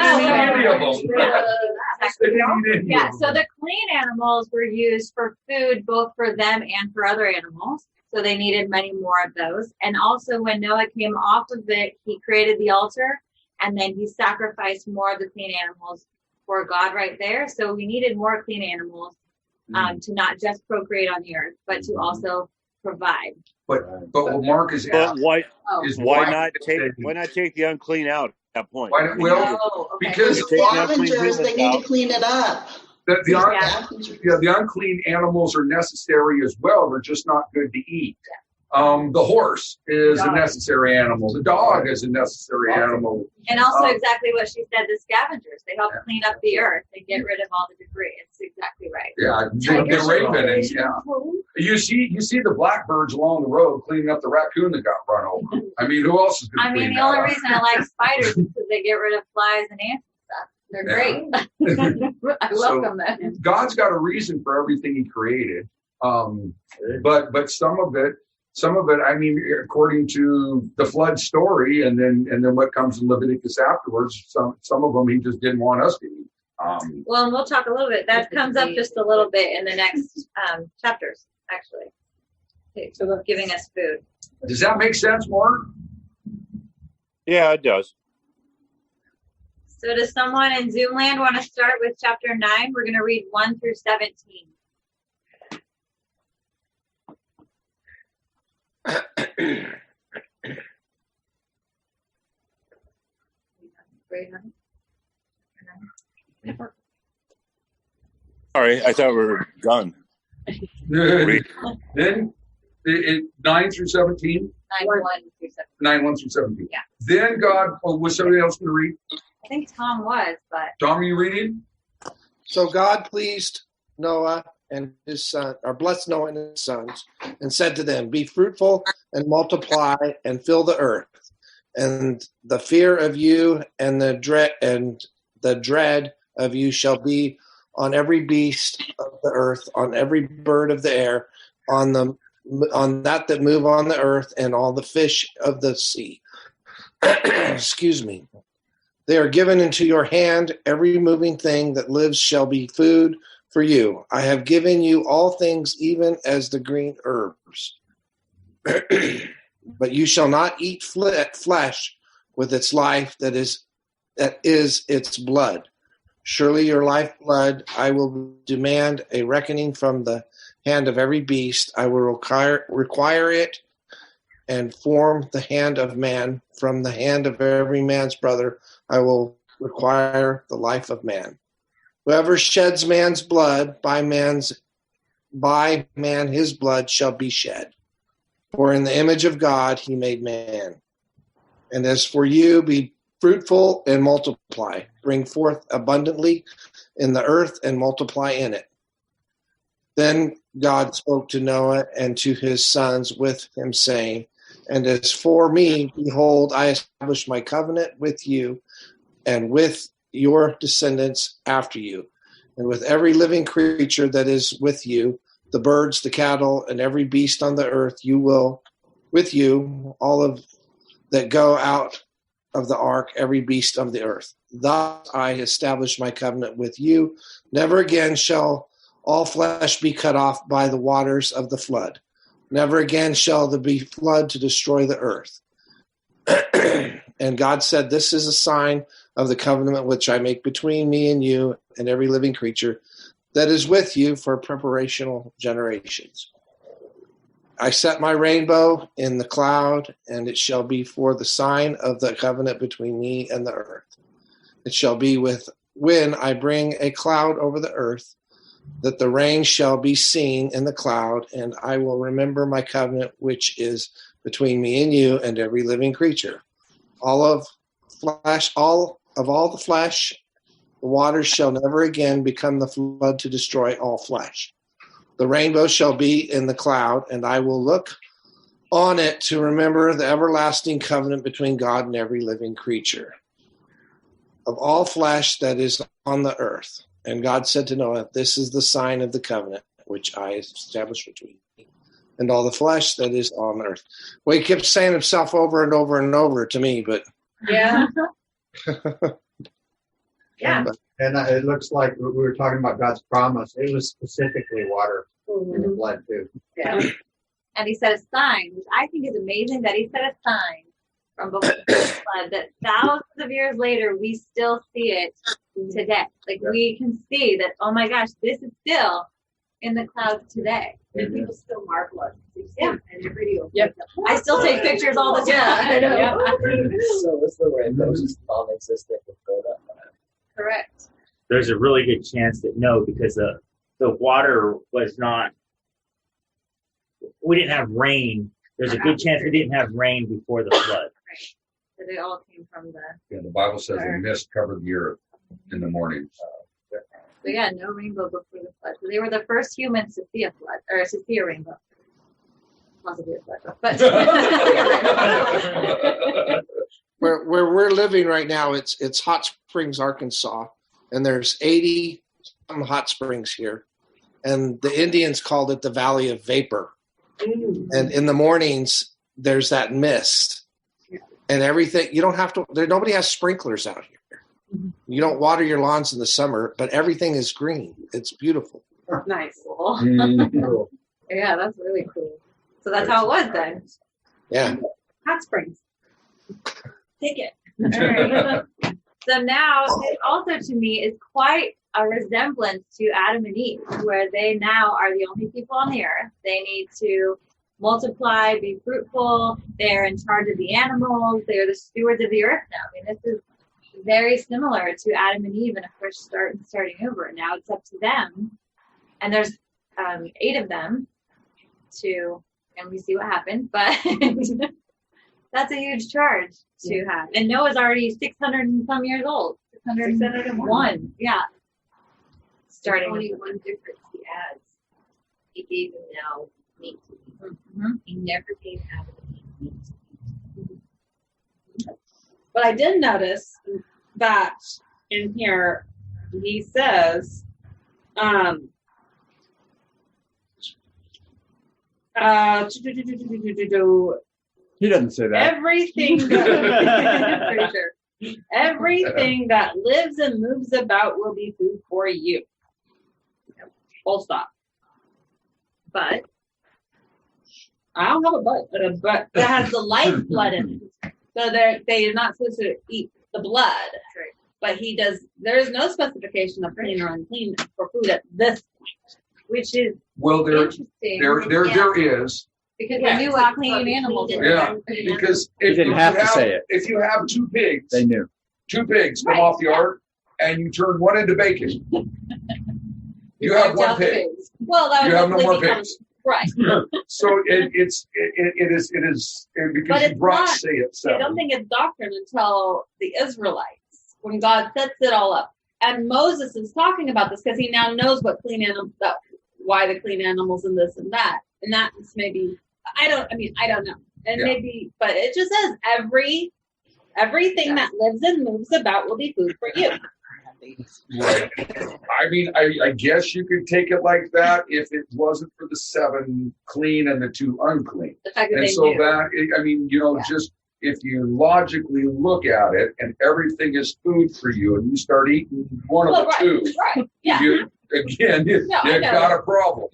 yeah, so the clean animals were used for food, both for them and for other animals. So they needed many more of those. And also when Noah came off of it, he created the altar, and then he sacrificed more of the clean animals for God right there. So we needed more clean animals to not just procreate on the earth, but to also provide. But what Mark is asking is why not take the unclean out? That point. Because scavengers, they need to clean it up. The unclean animals are necessary as well. They're just not good to eat. The horse is a necessary animal. The dog is a necessary animal. And also exactly what she said, the scavengers. They help clean up the earth. They get rid of all the debris. It's exactly right. Yeah, the raven. And, You see the blackbirds along the road cleaning up the raccoon that got run over. I mean, who else is going to clean the only reason I like spiders is because they get rid of flies and ants and stuff. They're great. I welcome them. God's got a reason for everything he created. But some of it, some of it, I mean, according to the flood story, and then what comes in Leviticus afterwards, some of them he just didn't want us to eat. Well, and we'll talk a little bit. That comes up just a little bit in the next chapters, actually. Okay, so giving us food. Does that make sense, Mark? Yeah, it does. So does someone in Zoom land want to start with chapter 9? We're going to read 1 through 17. Sorry, I thought we were done. Then 9 through 17? 9:1 through 17. 9:1 through 17. Yeah. Then God, was somebody else going to read? I think Tom was, but. Tom, are you reading? So God pleased Noah and his son, or blessed Noah and his sons, and said to them, "Be fruitful and multiply and fill the earth. And the fear of you and the dread of you shall be on every beast of the earth, on every bird of the air, on that move on the earth, and all the fish of the sea." Excuse me. "They are given into your hand. Every moving thing that lives shall be food for you. I have given you all things, even as the green herbs. But you shall not eat flesh with its life that is its blood. Surely your lifeblood I will demand a reckoning from the hand of every beast. I will require it and form the hand of man. From the hand of every man's brother I will require the life of man. Whoever sheds man's blood, by man his blood shall be shed. For in the image of God he made man. And as for you, be fruitful and multiply. Bring forth abundantly in the earth and multiply in it." Then God spoke to Noah and to his sons with him, saying, "And as for me, behold, I establish my covenant with you and with your descendants after you, and with every living creature that is with you, the birds, the cattle, and every beast on the earth, with you, all of that go out of the ark, every beast of the earth. Thus I establish my covenant with you. Never again shall all flesh be cut off by the waters of the flood. Never again shall there be flood to destroy the earth." And God said, "This is a sign of the covenant which I make between me and you and every living creature that is with you for preparational generations. I set my rainbow in the cloud, and it shall be for the sign of the covenant between me and the earth. It shall be when I bring a cloud over the earth, that the rain shall be seen in the cloud, and I will remember my covenant which is between me and you and every living creature. All of all the flesh, the waters shall never again become the flood to destroy all flesh. The rainbow shall be in the cloud, and I will look on it to remember the everlasting covenant between God and every living creature of all flesh that is on the earth." And God said to Noah, "This is the sign of the covenant which I established between me and all the flesh that is on the earth." Well, he kept saying himself over and over and over to me, but yeah. Yeah. And it looks like we were talking about God's promise. It was specifically water in the blood too. Yeah. And he said a sign, which I think is amazing that he said a sign from before the flood that thousands of years later we still see it today. Like we can see that, oh my gosh, this is still in the clouds today. And people still marvel at it. Yeah. And your video. Yep. I still take pictures all the time. I know. Yeah. So was the rainbow just non-existent before that? Correct. There's a really good chance that no, because the water was not. We didn't have rain. There's a good chance we didn't have rain before the flood. Right. So they all came from the. Yeah, the Bible says the mist covered the earth in the morning. So yeah, no rainbow before the flood. So they were the first humans to see a flood or to see a rainbow. Possibly a flood, but. Where we're living right now, it's Hot Springs, Arkansas, and there's 80 hot springs here, and the Indians called it the Valley of Vapor. And in the mornings, there's that mist. And everything, you don't have to, nobody has sprinklers out here. You don't water your lawns in the summer, but everything is green. It's beautiful. Nice. Yeah, that's really cool. So that's how it was then. Yeah. Hot springs. Take it. All right. So now it also to me is quite a resemblance to Adam and Eve, where they now are the only people on the earth. They need to multiply, be fruitful. They're in charge of the animals. They're the stewards of the earth now. I mean, this is very similar to Adam and Eve and a fresh start and starting over. Now it's up to them. And there's 8 of them and we see what happened. But that's a huge charge to have. And Noah's already 600 and some years old. 601. Yeah. Starting only one difference he adds. He gave him now meat to eat. Mm-hmm. He never gave Adam meat to eat. But I did notice that in here he says, He doesn't say that. Everything that lives and moves about will be food for you. Full stop. But I don't have a but that has the lifeblood in it. So they're not supposed to eat the blood. Right. But he does. There is no specification of clean or unclean for food at this point, which is interesting. There is. Because they knew how clean animals were. Yeah, because if you have 2 pigs, they knew 2 pigs come off the ark, and you turn one into bacon. You have 1 pig. Well, that you have no more pigs. Right. So it is because you brought say it. I don't think it's doctrine until the Israelites, when God sets it all up. And Moses is talking about this because he now knows what why the clean animals and this and that. And that is maybe, I don't know. And maybe, but it just says everything that lives and moves about will be food for you. Right. I mean, I guess you could take it like that if it wasn't for the 7 clean and the 2 unclean. And so just if you logically look at it and everything is food for you and you start eating one of the 2, you got a problem.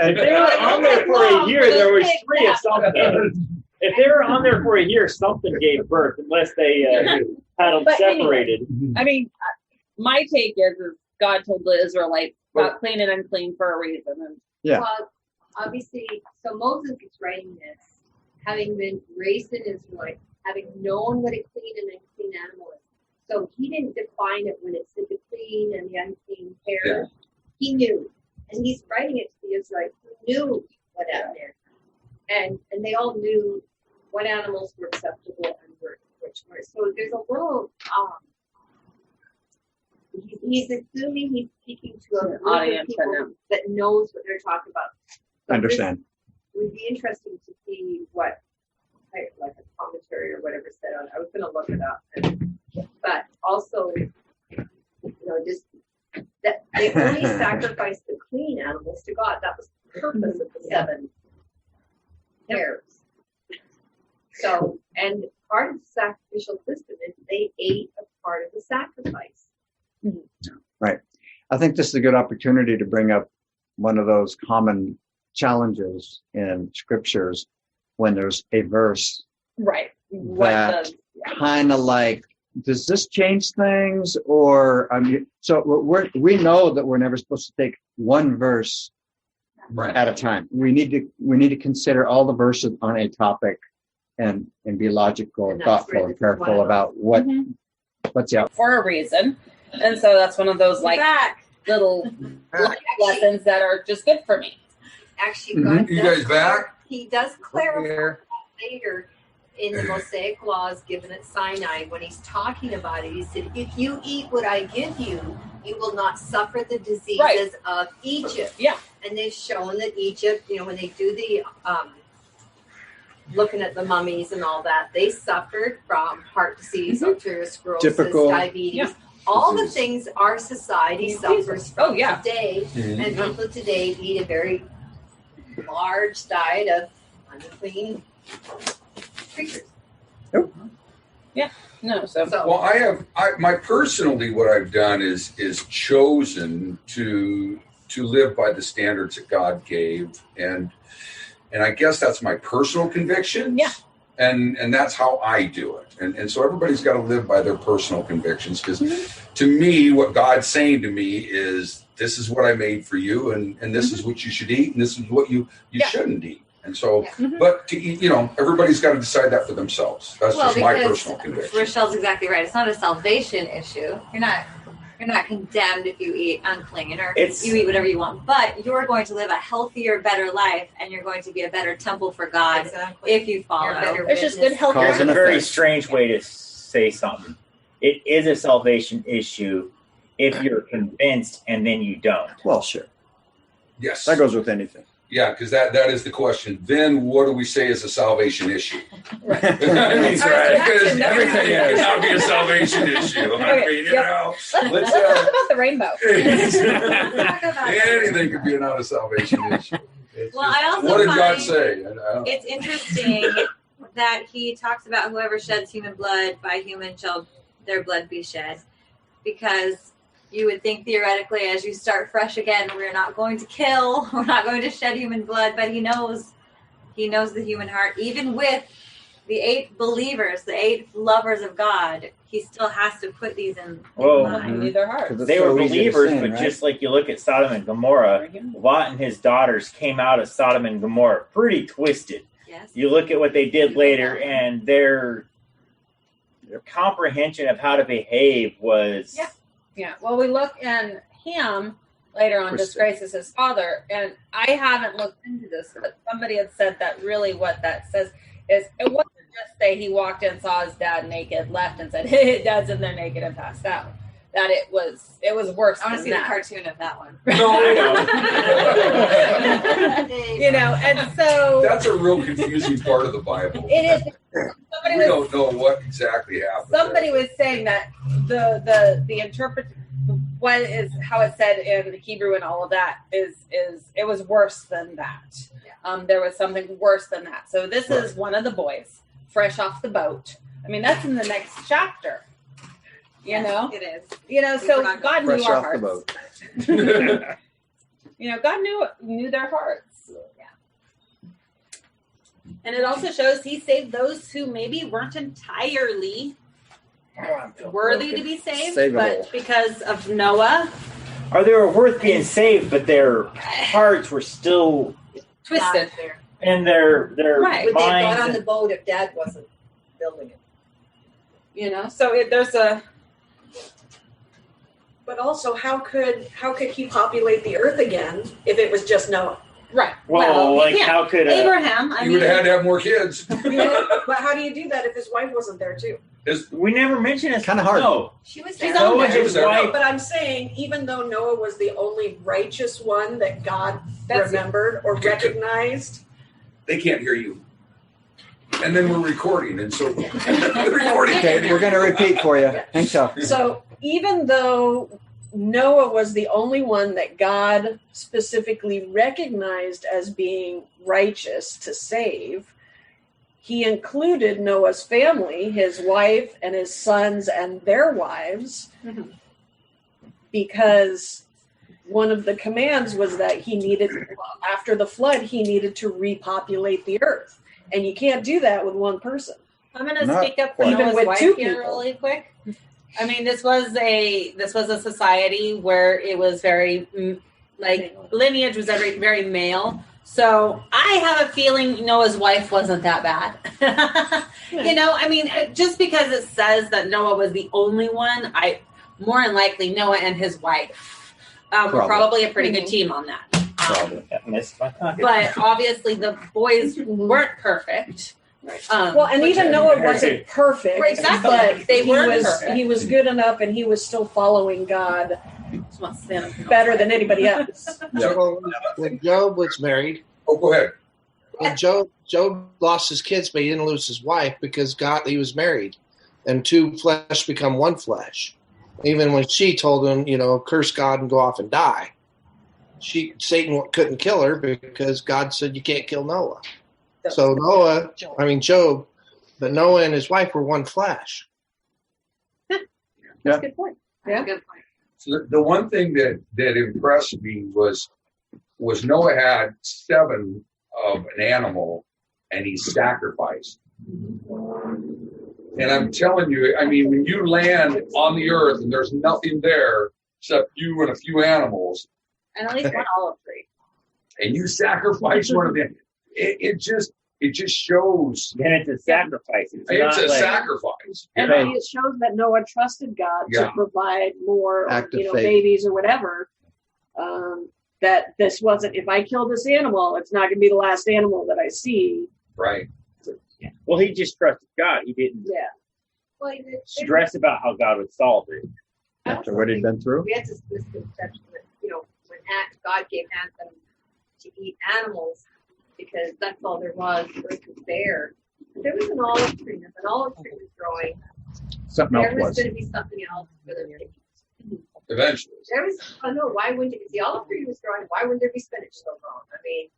And if they were on there for a year, there was 3 of something. If they were on there for a year, something gave birth, unless they had them separated. Anyway, I mean, my take is God told the Israelites about clean and unclean for a reason. And well, obviously, so Moses is writing this, having been raised in Israel, having known what a clean and unclean animal is. So he didn't define it when it said the clean and the unclean pair. Yeah. He knew. And he's writing it to the Israelites who knew what out there. And they all knew what animals were acceptable and which were. So there's a little, he's assuming he's speaking to a group of people that knows what they're talking about. I understand. It would be interesting to see what, like a commentary or whatever said on it. I was going to look it up. But also, just that they only sacrificed the clean animals to God. That was the purpose of the 7 pairs. So, and part of the sacrificial system is they ate a part of the sacrifice. Right. I think this is a good opportunity to bring up one of those common challenges in scriptures when there's a verse that kind of like, does this change things? Or so we know that we're never supposed to take one verse at a time. We need to consider all the verses on a topic and be logical and thoughtful and careful about what's out for a reason. And so that's one of those little lessons that are just good for me. Actually, God you guys back? He does clarify later in the Mosaic laws given at Sinai when he's talking about it. He said, if you eat what I give you, you will not suffer the diseases of Egypt. Yeah. And they've shown that Egypt, when they do the looking at the mummies and all that, they suffered from heart disease, arteriosclerosis, diabetes. Yeah. All the things our society suffers from today, and people today eat a very large diet of unclean creatures. Yeah. No. So. Well, my personally, what I've done is chosen to live by the standards that God gave, and I guess that's my personal convictions. Yeah. And that's how I do it. And so everybody's got to live by their personal convictions, because to me, what God's saying to me is, this is what I made for you, and this is what you should eat, and this is what you shouldn't eat. And so, but to eat, everybody's got to decide that for themselves. That's just my personal conviction. Rochelle's exactly right. It's not a salvation issue. You're not condemned if you eat unclean or you eat whatever you want, but you're going to live a healthier, better life, and you're going to be a better temple for God if you follow. It's just good health. It's a very strange way to say something. It is a salvation issue if you're convinced and then you don't. Well, sure. Yes. That goes with anything. Yeah, because that is the question. Then what do we say is a salvation issue? Right. Because everything cannot be a salvation issue. Let's talk about the rainbow. Anything could be not a salvation issue. Well, I also what did find God say? It's interesting that he talks about whoever sheds human blood, by human shall their blood be shed, because you would think theoretically, as you start fresh again, we're not going to kill, we're not going to shed human blood, but he knows the human heart. Even with the 8 believers, the 8 lovers of God, he still has to put these in their hearts. They were believers, but just like you look at Sodom and Gomorrah, Lot and his daughters came out of Sodom and Gomorrah pretty twisted. Yes. You look at what they did later, and their comprehension of how to behave was... Yeah, well, we look in Ham later on disgraces his father, and I haven't looked into this, but somebody had said that really what that says is it wasn't just say he walked in, saw his dad naked, left, and said, "Hey, Dad's in there naked," and passed out. That it was worse. I want to see that. the cartoon of that one. And so that's a real confusing part of the Bible. It is. We don't know what exactly happened. Somebody was saying that the interpret what is how it's said in Hebrew and all of that is it was worse than that. There was something worse than that. So this is one of the boys fresh off the boat. I mean, that's in the next chapter. It is. So God knew our off the hearts. boat. God knew their hearts. And it also shows he saved those who maybe weren't entirely worthy to be saved, but because of Noah. Or they were worth being saved, but their hearts were still twisted. And their Would they have minds. got on the boat if Dad wasn't building it? So there's a. But also, how could he populate the earth again if it was just Noah? Right. Well, how could Abraham? He would have had to have more kids. But how do you do that if his wife wasn't there too? We never mentioned it. Kind of hard. No. She was She's there. on there. his wife. But I'm saying, even though Noah was the only righteous one that God remembered or recognized, they can't hear you. And then we're recording, and so the recording. Okay, we're going to repeat for you. Hang tough. So even though Noah was the only one that God specifically recognized as being righteous to save, he included Noah's family, his wife and his sons and their wives, because one of the commands was that he needed, after the flood, he needed to repopulate the earth. And you can't do that with one person. I'm going to speak up for Even Noah's with wife 2 here people. really quick. I mean, this was a society where it was very lineage was very male. So I have a feeling Noah's wife wasn't that bad. I mean, just because it says that Noah was the only one, more than likely Noah and his wife were probably a pretty good team on that. But obviously the boys weren't perfect. And even Noah wasn't perfect. Right, exactly. But They weren't perfect. he was good enough, and he was still following God better than anybody else. So when Job was married, go ahead. Well, Job lost his kids, but he didn't lose his wife because he was married, and 2 flesh become 1 flesh. Even when she told him, curse God and go off and die, Satan couldn't kill her because God said you can't kill Noah. So Job, but Noah and his wife were one flesh. That's a good point. Yeah, good point. So the one thing that impressed me was Noah had 7 of an animal and he sacrificed. And I'm telling you, I mean, when you land on the earth and there's nothing there except you and a few animals, and at least one olive tree, and you sacrifice one of them, it just shows. Then it's a sacrifice. It's a sacrifice. And it shows that Noah trusted God to provide more, babies or whatever. That this wasn't, if I kill this animal, it's not going to be the last animal that I see. Right. Well, he just trusted God. He didn't stress about how God would solve it. After what he'd been through? We had this misconception that, when God gave Adam to eat animals because that's all there was, the earth was bare. There was an olive tree. If an olive tree was growing, there was going to be something else for them to eat. Eventually. There was, why wouldn't it? If the olive tree was growing, why wouldn't there be spinach still growing? I mean,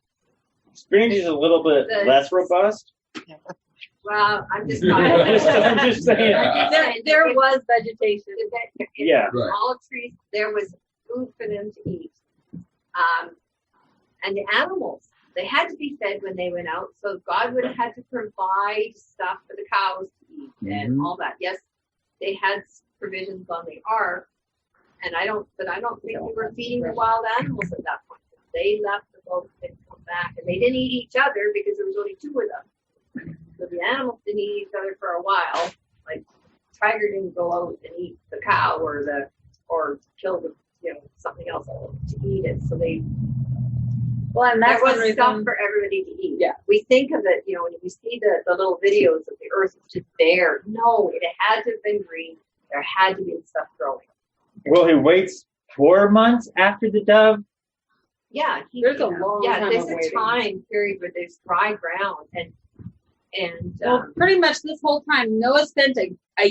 spinach is a little bit less robust. Well, I'm just I'm just saying. There was vegetation. Yeah. Right. Olive trees, there was food for them to eat. And the animals, they had to be fed when they went out. So God would have had to provide stuff for the cows to eat and all that. Yes, they had provisions on the ark. And I don't think we were feeding the wild animals at that point. They left the boat and come back. And they didn't eat each other because there was only 2 of them. So the animals didn't eat each other for a while. Like Tiger didn't go out and eat the cow or kill the something else to eat it. So they and there was stuff for everybody to eat. Yeah. We think of it, when you see the little videos of the earth was just bare. No, it had to have been green. There had to be stuff growing. Well, he waits 4 months after the dove. Yeah, there's a long time. There's a time period where there's dry ground and pretty much this whole time Noah spent a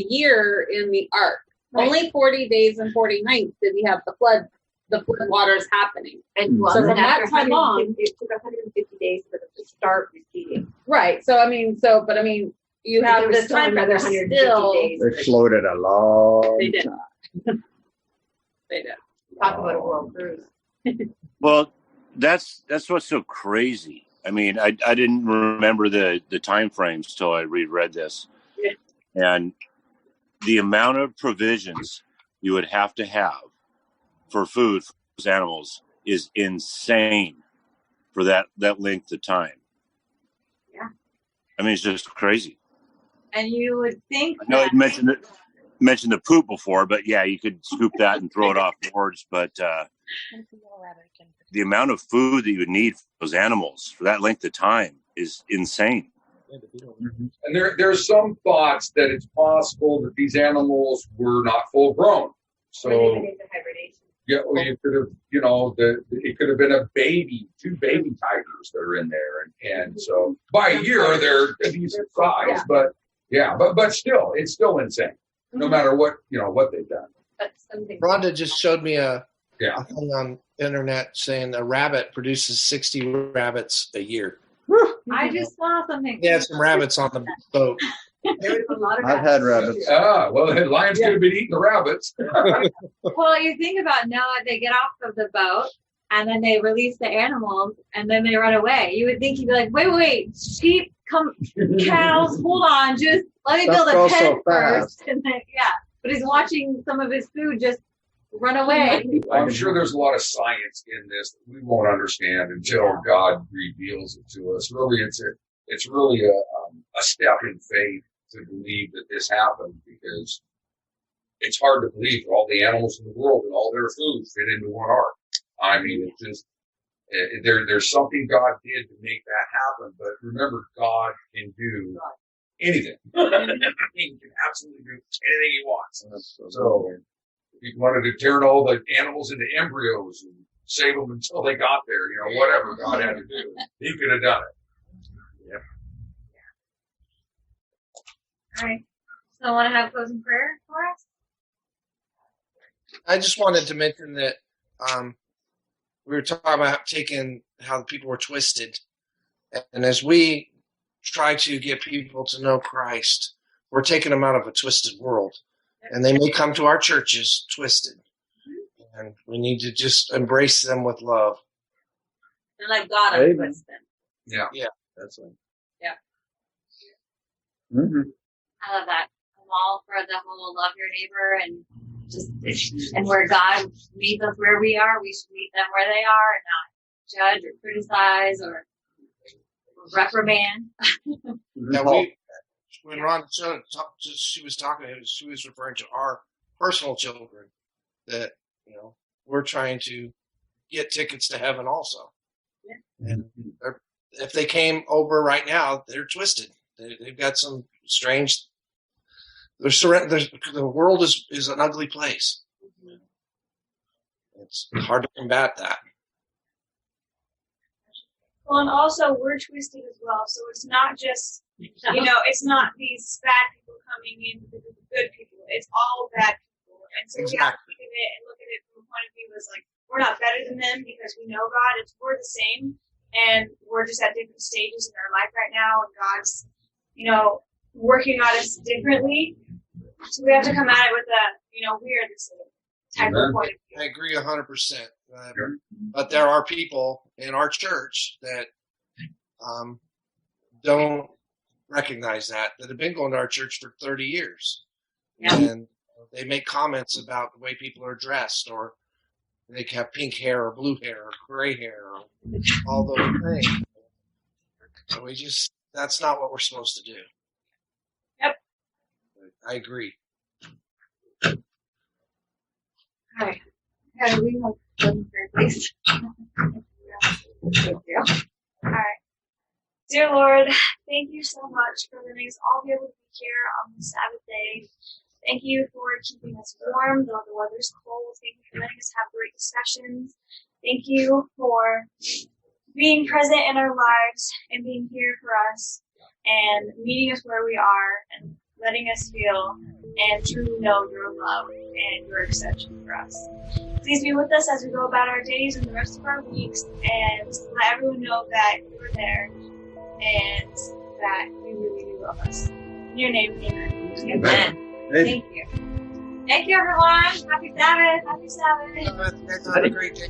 year in the ark. Right. Only 40 days and 40 nights did he have the flood waters happening. And so from that time on, it took 150 days for them to start receding. Right. So you have this time where they're still they floated a long time. They did. Talk about a world cruise. Well, that's what's so crazy. I mean, I didn't remember the time frames till I reread this. Yeah. And the amount of provisions you would have to have for food for those animals is insane for that length of time. Yeah. I mean, it's just crazy. And you would think I know I'd mentioned the poop before, but yeah, you could scoop that and throw it off boards. But the amount of food that you would need for those animals for that length of time is insane. And there's some thoughts that it's possible that these animals were not full grown. So yeah, well, you could have, it could have been a baby, 2 baby tigers that are in there, and so by a year they're a decent size, but still, it's still insane. No matter what what they've done. Rhonda just showed me a thing on internet saying a rabbit produces 60 rabbits a year. I just saw something. They had some rabbits on the boat. I've had rabbits. Well, the lions could have been eating the rabbits. Well, you think about Noah, they get off of the boat and then they release the animals and then they run away. You would think he'd be like, wait, sheep, come, cows, hold on, just let me build a pen first. And then, but he's watching some of his food just run away. I'm sure there's a lot of science in this that we won't understand until God reveals it to us. Really, it's really a step in faith to believe that this happened, because it's hard to believe that all the animals in the world and all their food fit into one ark. I mean, it's just there's something God did to make that happen. But remember, God can do anything. He can absolutely do anything He wants. So if He wanted to turn all the animals into embryos and save them until they got there, whatever God had to do, He could have done it. Yep. All right. So I want to have closing prayer for us? I just wanted to mention that we were talking about taking how the people were twisted. And as we try to get people to know Christ, we're taking them out of a twisted world. And they may come to our churches twisted. And we need to just embrace them with love. And let God Amen. untwist them. Yeah. Yeah, that's right. Yeah. Mm-hmm. I love that. I'm all for the whole love your neighbor and just, and where God meets us where we are, we should meet them where they are and not judge or criticize or reprimand. Yeah, when Ron she was talking, she was referring to our personal children that, we're trying to get tickets to heaven also. Yeah. And if they came over right now, they're twisted. They've got some strange. The world is an ugly place. It's hard to combat that. Well, and also we're twisted as well. So it's not just, it's not these bad people coming in with the good people. It's all bad people. And so we have to look at it from a point of view as like, we're not better than them because we know God. We're the same. And we're just at different stages in our life right now. And God's, working on us differently. So we have to come at it with we are the same type of point of view. I agree 100%. But there are people in our church that don't recognize that have been going to our church for 30 years. Yeah. And they make comments about the way people are dressed, or they have pink hair or blue hair or gray hair, or all those things. So that's not what we're supposed to do. Yep. I agree. All right. We have one prayer, please. Thank you. All right. Dear Lord, thank you so much for letting us all be able to be here on the Sabbath day. Thank you for keeping us warm, though the weather's cold. Thank you for letting us have great discussions. Thank you for being present in our lives and being here for us and meeting us where we are and letting us feel and truly know your love and your exception for us. Please be with us as we go about our days and the rest of our weeks, and let everyone know that you're there and that you really do love us. In your name, amen. Amen. Thank you. Thank you, everyone. Happy Sabbath. Happy Sabbath. Have a great day.